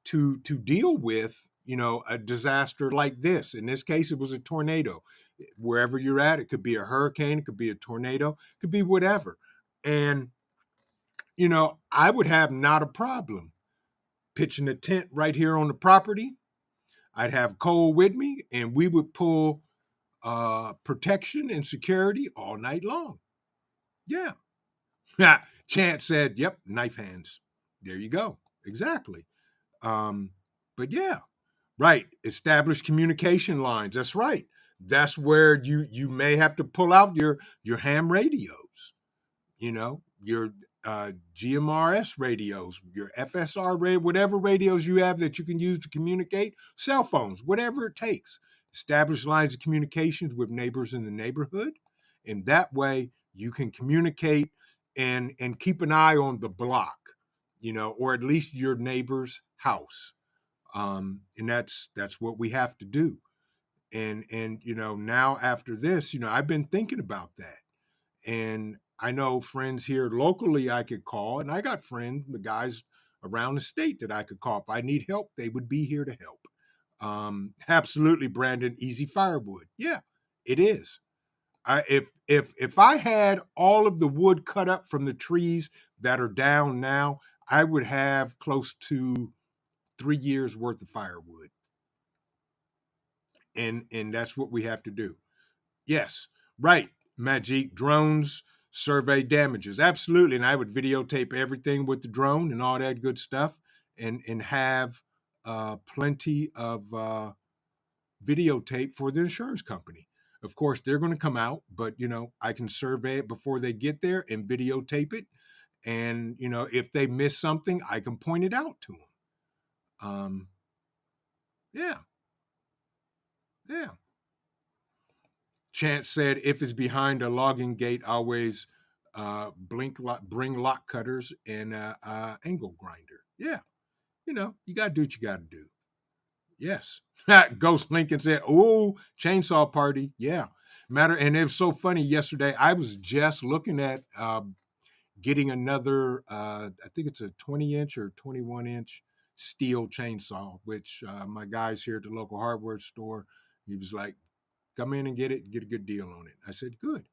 to deal with, a disaster like this. In this case, it was a tornado. Wherever you're at, it could be a hurricane, it could be a tornado, it could be whatever. And, I would have not a problem pitching a tent right here on the property. I'd have Cole with me, and we would pull protection and security all night long. Yeah. Chance said, yep, knife hands. There you go. Exactly. But yeah, right. Establish communication lines. That's right. That's where you may have to pull out your ham radios, your GMRS radios, your FSR radio, whatever radios you have that you can use to communicate, cell phones, whatever it takes. Establish lines of communications with neighbors in the neighborhood, and that way you can communicate and keep an eye on the block, or at least your neighbor's house. And that's what we have to do. And now after this, I've been thinking about that. And I know friends here locally I could call, and I got friends, the guys around the state that I could call. If I need help, they would be here to help. Absolutely, Brandon. Easy firewood. Yeah, it is. If I had all of the wood cut up from the trees that are down now, I would have close to 3 years worth of firewood. And that's what we have to do. Yes, right, Majik. Drones survey damages. Absolutely. And I would videotape everything with the drone and all that good stuff and have plenty of videotape for the insurance company. Of course, they're going to come out, but, I can survey it before they get there and videotape it. And, if they miss something, I can point it out to them. Yeah. Yeah. Chance said, if it's behind a logging gate, always bring lock cutters and angle grinder. Yeah. You got to do what you got to do. Yes. Ghost Lincoln said, oh, chainsaw party. Yeah. And it was so funny yesterday. I was just looking at getting another, I think it's a 20-inch or 21-inch steel chainsaw, which my guys here at the local hardware store, he was like, come in and get it, get a good deal on it. I said, good.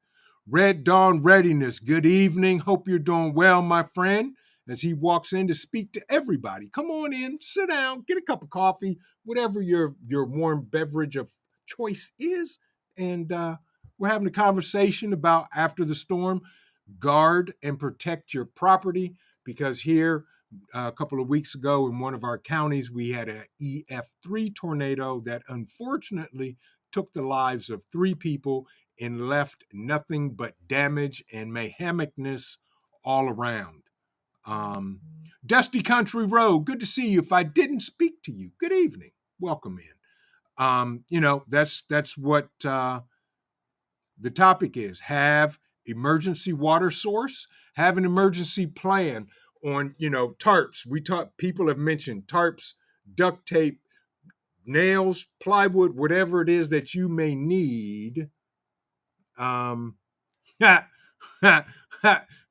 Red Dawn Readiness, good evening. Hope you're doing well, my friend, as he walks in to speak to everybody. Come on in, sit down, get a cup of coffee, whatever your warm beverage of choice is. And we're having a conversation about, after the storm, guard and protect your property, because here a couple of weeks ago in one of our counties, we had an EF3 tornado that unfortunately took the lives of 3 people and left nothing but damage and mayhemicness all around. Dusty Country Road, good to see you. If I didn't speak to you, good evening. Welcome in. That's what the topic is. Have emergency water source, have an emergency plan on, tarps. People have mentioned tarps, duct tape, nails, plywood, whatever it is that you may need.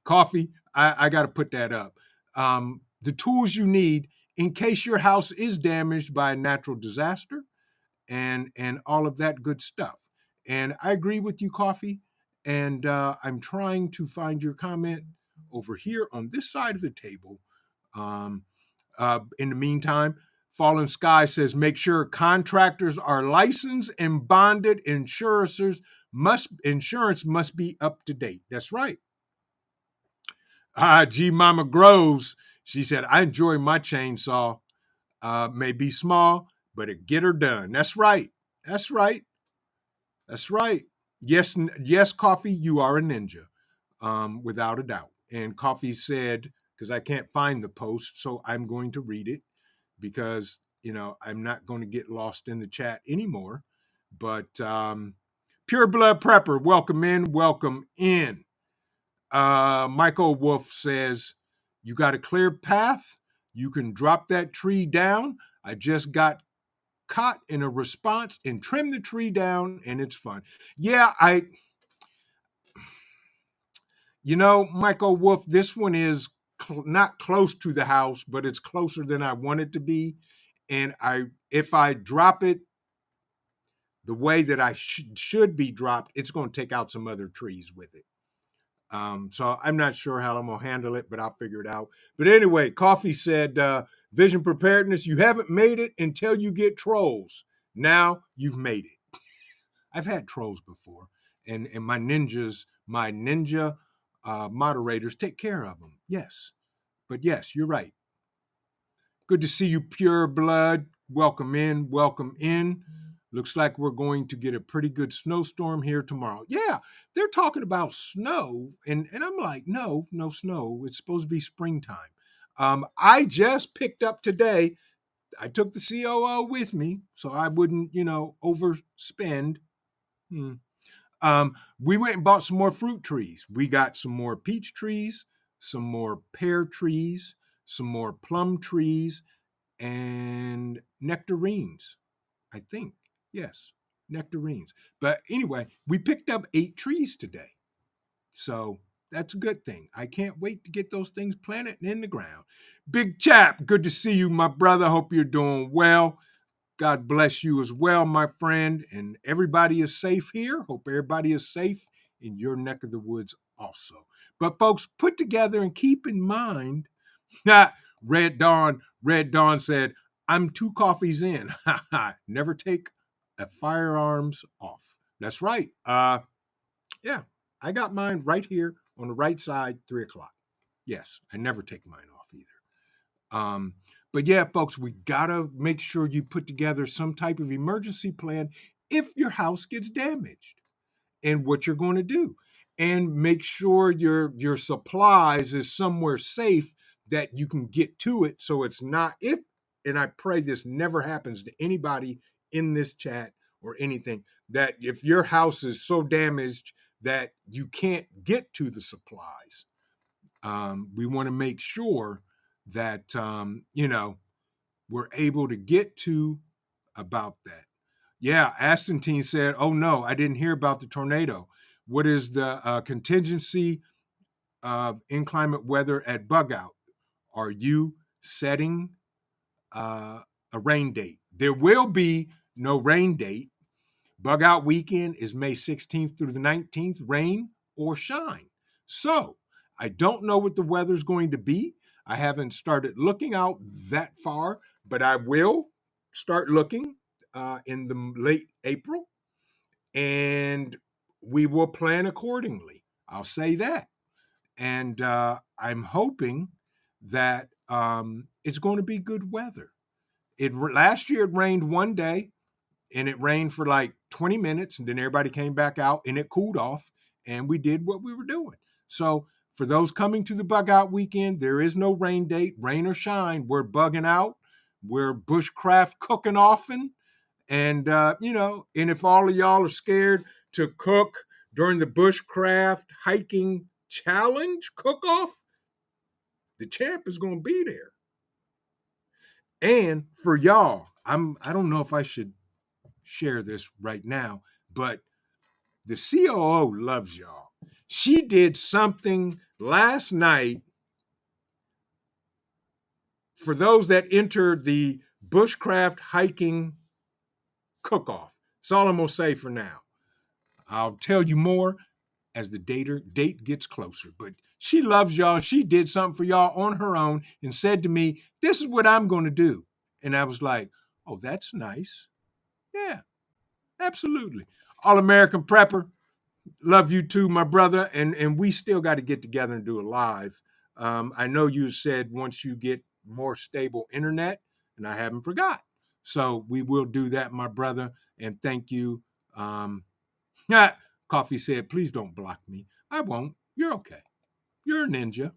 Coffee, I got to put that up. The tools you need in case your house is damaged by a natural disaster and all of that good stuff. And I agree with you, Coffee. And I'm trying to find your comment over here on this side of the table. In the meantime, Fallen Sky says, make sure contractors are licensed and bonded. Insurance must be up to date. That's right. G Mama Groves, she said, I enjoy my chainsaw. May be small, but it get her done. That's right. That's right. That's right. Yes, Coffee, you are a ninja, without a doubt. And Coffee said, because I can't find the post, so I'm going to read it, because, I'm not going to get lost in the chat anymore. But Pure Blood Prepper, welcome in, welcome in. Michael Wolf says, you got a clear path. You can drop that tree down. I just got caught in a response and trim the tree down, and it's fun. Yeah, Michael Wolf, this one is not close to the house, but it's closer than I want it to be. And if I drop it the way that I should be dropped, it's going to take out some other trees with it. So I'm not sure how I'm going to handle it, but I'll figure it out. But anyway, Coffee said, Vision Preparedness, you haven't made it until you get trolls. Now you've made it. I've had trolls before, and my ninja moderators take care of them. Yes. But yes, you're right. Good to see you, Pure Blood. Welcome in. Welcome in. Looks like we're going to get a pretty good snowstorm here tomorrow. Yeah, they're talking about snow, and I'm like, no snow. It's supposed to be springtime. I just picked up today. I took the COO with me so I wouldn't, overspend. We went and bought some more fruit trees. We got some more peach trees, some more pear trees, some more plum trees, and nectarines, I think. Yes, nectarines. But anyway, we picked up 8 trees today. So that's a good thing. I can't wait to get those things planted and in the ground. Big Chap, good to see you, my brother. Hope you're doing well. God bless you as well, my friend. And everybody is safe here. Hope everybody is safe in your neck of the woods also. But folks, put together and keep in mind that Red Dawn said, I'm 2 coffees in. Never take a firearms off. That's right. Yeah, I got mine right here on the right side, 3:00. Yes, I never take mine off either. But yeah, folks, we gotta make sure you put together some type of emergency plan if your house gets damaged and what you're going to do. And make sure your supplies is somewhere safe that you can get to it so it's not and I pray this never happens to anybody in this chat or anything, that if your house is so damaged that you can't get to the supplies, we want to make sure that we're able to get to about that. Yeah, Astantine said, oh no, I didn't hear about the tornado. What is the contingency of inclement weather at Bugout? Are you setting a rain date? There will be no rain date. Bugout weekend is May 16th through the 19th, rain or shine. So I don't know what the weather's going to be. I haven't started looking out that far, but I will start looking in the late April, and we will plan accordingly. I'll say that. And I'm hoping that it's going to be good weather. Last year it rained one day, and it rained for like 20 minutes, and then everybody came back out and it cooled off, and we did what we were doing. So for those coming to the Bugout weekend, there is no rain date, rain or shine. We're bugging out. We're bushcraft cooking often. And, and if all of y'all are scared to cook during the bushcraft hiking challenge cook-off, the champ is going to be there. And for y'all, I don't know if I should share this right now, but the COO loves y'all. She did something last night for those that entered the bushcraft hiking cook-off. That's all I'm going to say for now. I'll tell you more as the date gets closer. But she loves y'all. She did something for y'all on her own and said to me, this is what I'm going to do. And I was like, oh, that's nice. Yeah, absolutely. All-American Prepper, love you too, my brother. And we still got to get together and do a live. I know you said once you get more stable internet, and I haven't forgot. So we will do that, my brother. And thank you. Coffee said, please don't block me. I won't. You're okay. You're a ninja.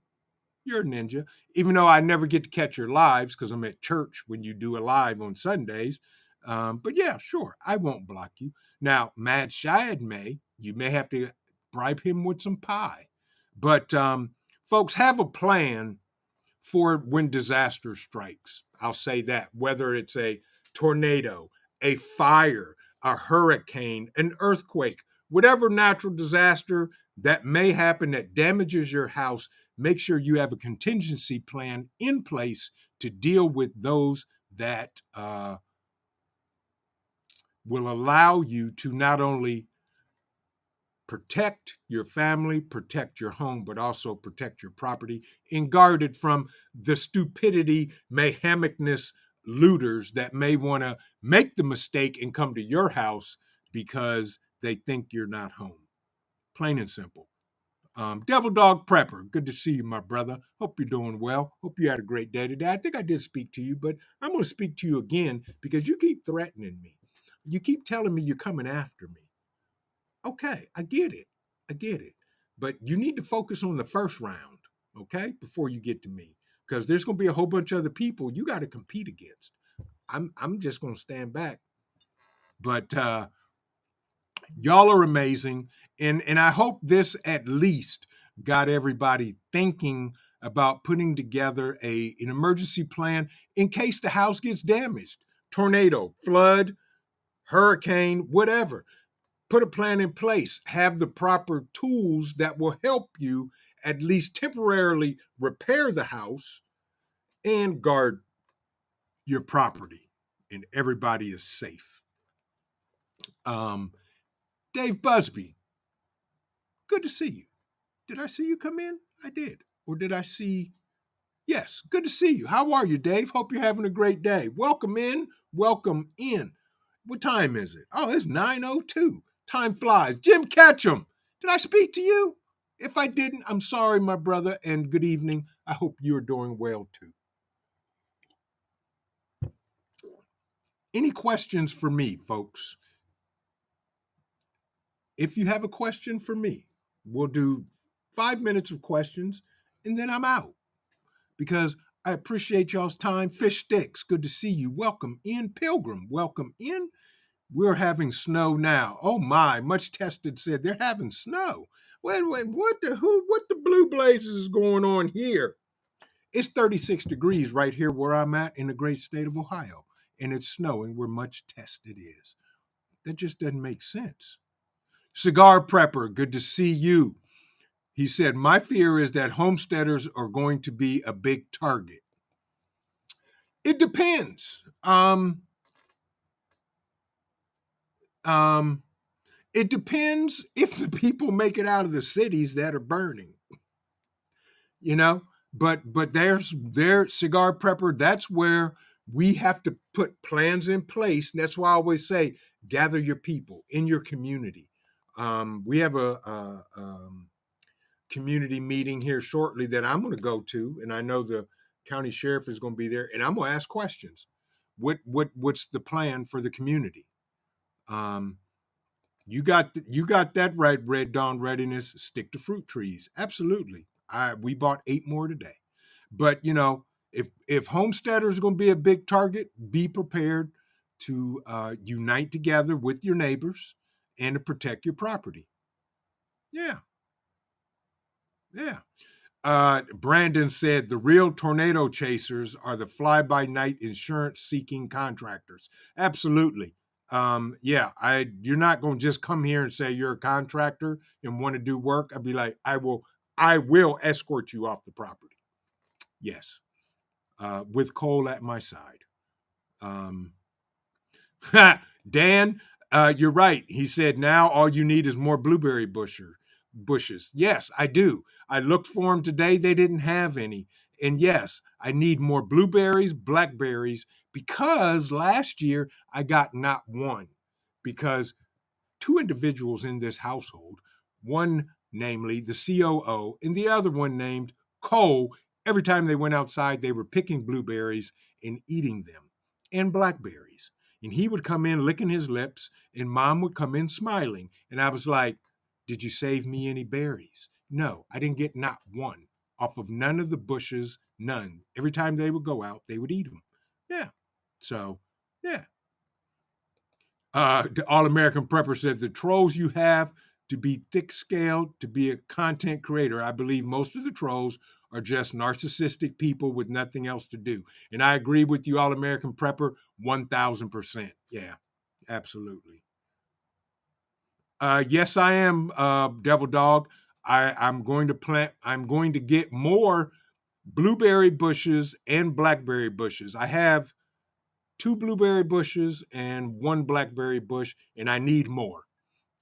You're a ninja. Even though I never get to catch your lives because I'm at church when you do a live on Sundays. But yeah, sure. I won't block you. Now, Mad Shad you may have to bribe him with some pie. But folks, have a plan for when disaster strikes. I'll say that, whether it's a tornado, a fire, a hurricane, an earthquake, whatever natural disaster that may happen that damages your house, make sure you have a contingency plan in place to deal with those that will allow you to not only protect your family, protect your home, but also protect your property and guard it from the stupidity, mayhemicness looters that may want to make the mistake and come to your house because they think you're not home. Plain and simple. Devil Dog Prepper, good to see you, my brother. Hope you're doing well. Hope you had a great day today. I think I did speak to you, but I'm going to speak to you again because you keep threatening me. You keep telling me you're coming after me. Okay, I get it. I get it. But you need to focus on the first round, okay, before you get to me, because there's going to be a whole bunch of other people you got to compete against. I'm just going to stand back. But y'all are amazing, and I hope this at least got everybody thinking about putting together an emergency plan in case the house gets damaged, tornado, flood, hurricane, whatever. Put a plan in place. Have the proper tools that will help you at least temporarily repair the house and guard your property, and everybody is safe. Dave Busby, good to see you. Did I see you come in? I did. Or did I see? Yes, good to see you. How are you, Dave? Hope you're having a great day. Welcome in. Welcome in. What time is it? Oh, it's 9:02. Time flies. Jim Ketchum, did I speak to you? If I didn't, I'm sorry, my brother, and good evening. I hope you're doing well, too. Any questions for me, folks? If you have a question for me, we'll do 5 minutes of questions, and then I'm out. Because I appreciate y'all's time. Fish Sticks, good to see you. Welcome in. Pilgrim, welcome in. We're having snow now. Oh my, Much Tested said they're having snow. Wait, what the blue blazes is going on here? It's 36 degrees right here where I'm at in the great state of Ohio, and it's snowing where Much Tested is. That just doesn't make sense. Cigar Prepper, good to see you. He said, my fear is that homesteaders are going to be a big target. It depends. It depends if the people make it out of the cities that are burning, you know. But there's their Cigar Prepper. That's where we have to put plans in place. And that's why I always say, gather your people in your community. We have a community meeting here shortly that I'm going to go to, and I know the county sheriff is going to be there, and I'm going to ask questions. What's the plan for the community? You got that right, Red Dawn Readiness. Stick to fruit trees. Absolutely. We bought 8 more today. But if homesteaders are going to be a big target, be prepared to unite together with your neighbors and to protect your property. Yeah. Brandon said the real tornado chasers are the fly-by-night insurance-seeking contractors. Absolutely. You're not going to just come here and say you're a contractor and want to do work. I'd be like, I will escort you off the property. Yes. With Cole at my side. Dan, you're right. He said, now all you need is more blueberry bushes. Yes, I do. I looked for them today. They didn't have any. And yes, I need more blueberries, blackberries, because last year I got not one. Because 2 individuals in this household, one namely the COO and the other one named Cole, every time they went outside, they were picking blueberries and eating them, and blackberries. And he would come in licking his lips, and Mom would come in smiling. And I was like, did you save me any berries? No, I didn't get not one off of none of the bushes, none. Every time they would go out, they would eat them. Yeah. So, yeah. The All-American Prepper says the trolls you have to be thick-scaled to be a content creator. I believe most of the trolls are just narcissistic people with nothing else to do. And I agree with you, All-American Prepper, 1,000%. Yeah, absolutely. Yes, I am, Devil Dog. I'm going to get more blueberry bushes and blackberry bushes. I have 2 blueberry bushes and 1 blackberry bush, and I need more.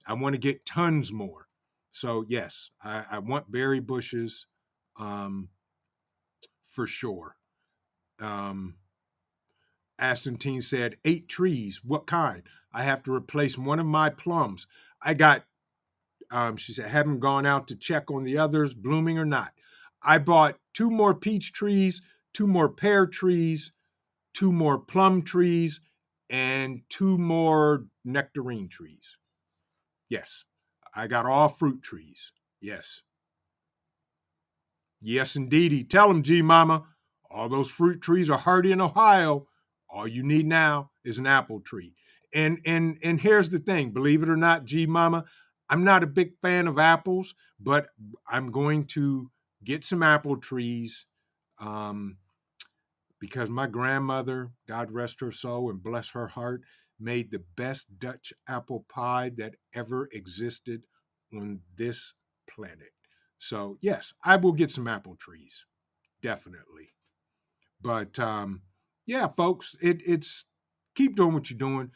I want to get tons more. So yes, I want berry bushes, for sure. Aston Teen said 8 trees. What kind? I have to replace one of my plums. I got She said, haven't gone out to check on the others, blooming or not. I bought 2 more peach trees, 2 more pear trees, 2 more plum trees, and 2 more nectarine trees. Yes, I got all fruit trees. Yes. Yes, indeedy. Tell them, G Mama, all those fruit trees are hardy in Ohio. All you need now is an apple tree. And here's the thing, believe it or not, G Mama, I'm not a big fan of apples, but I'm going to get some apple trees because my grandmother, God rest her soul and bless her heart, made the best Dutch apple pie that ever existed on this planet. So yes, I will get some apple trees, definitely. But yeah, folks, it's keep doing what you're doing.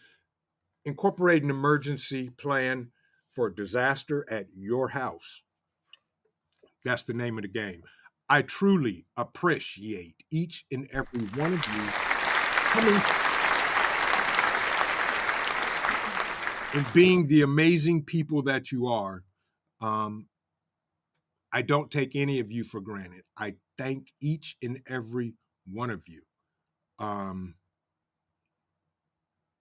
Incorporate an emergency plan for disaster at your house. That's the name of the game. I truly appreciate each and every one of you coming and being the amazing people that you are. I don't take any of you for granted. I thank each and every one of you.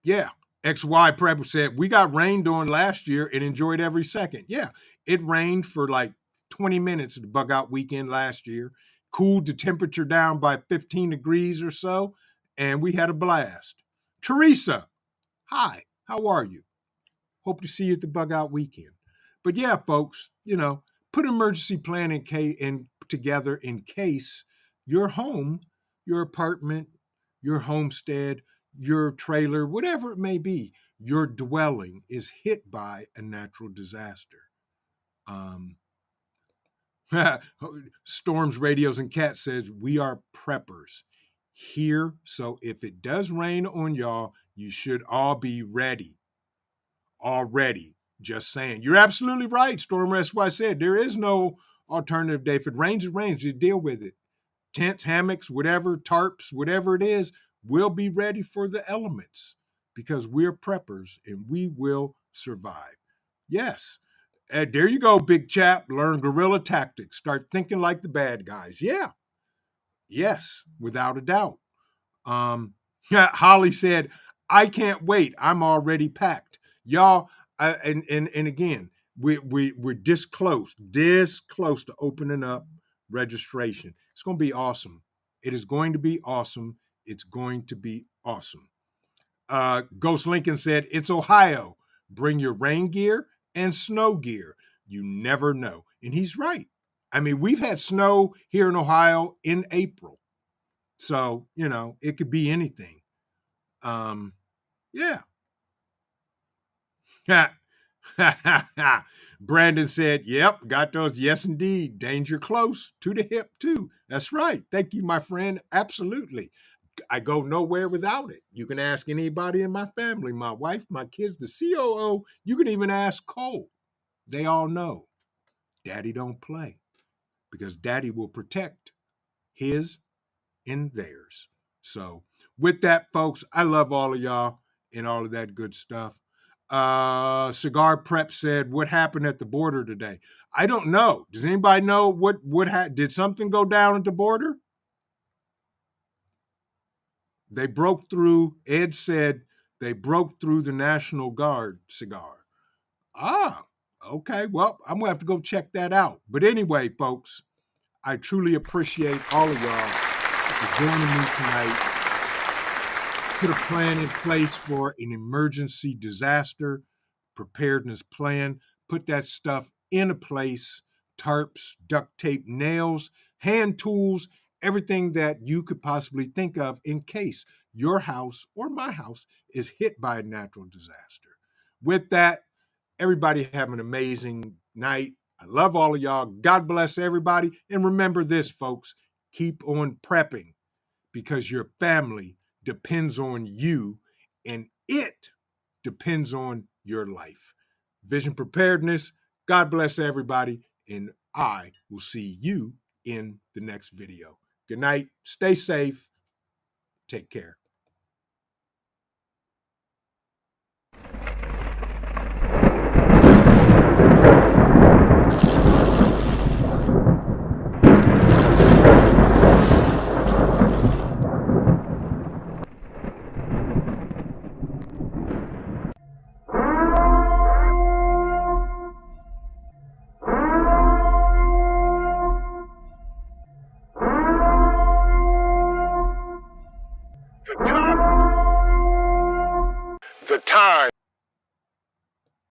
Yeah, XY Prep said, we got rained on last year and enjoyed every second. Yeah, it rained for like 20 minutes at the Bugout weekend last year, cooled the temperature down by 15 degrees or so, and we had a blast. Teresa, hi, how are you? Hope to see you at the Bugout weekend. But yeah, folks, put an emergency plan together in case your home, your apartment, your homestead, your trailer, whatever it may be, your dwelling is hit by a natural disaster. Storms, Radios, and Cat says, we are preppers here. So if it does rain on y'all, you should all be ready. Already. Just saying. You're absolutely right, Storm. That's why I said there is no alternative day. If it rains, it rains. You deal with it. Tents, hammocks, whatever, tarps, whatever it is, we'll be ready for the elements because we're preppers and we will survive. Yes. There you go, big chap. Learn guerrilla tactics. Start thinking like the bad guys. Yeah. Yes, without a doubt. Holly said, I can't wait. I'm already packed. Y'all, and again, we're this close to opening up registration. It's going to be awesome. It is going to be awesome. It's going to be awesome. Ghost Lincoln said, it's Ohio. Bring your rain gear and snow gear. You never know. And he's right. I mean, we've had snow here in Ohio in April. So, it could be anything. Yeah. Brandon said, yep, got those. Yes, indeed. Danger close to the hip, too. That's right. Thank you, my friend. Absolutely. I go nowhere without it. You can ask anybody in my family, my wife, my kids, the COO. You can even ask Cole. They all know. Daddy don't play because Daddy will protect his and theirs. So with that, folks, I love all of y'all and all of that good stuff. Cigar Prep said, what happened at the border today? I don't know. Does anybody know what did something go down at the border? They broke through, Ed said they broke through the National Guard cigar. Ah, okay. Well, I'm gonna have to go check that out. But anyway, folks, I truly appreciate all of y'all for joining me tonight. Put a plan in place for an emergency disaster preparedness plan. Put that stuff in a place, tarps, duct tape, nails, hand tools, everything that you could possibly think of in case your house or my house is hit by a natural disaster. With that, everybody have an amazing night. I love all of y'all. God bless everybody. And remember this, folks, keep on prepping because your family depends on you and it depends on your life. Vision Preparedness. God bless everybody. And I will see you in the next video. Good night. Stay safe. Take care. time.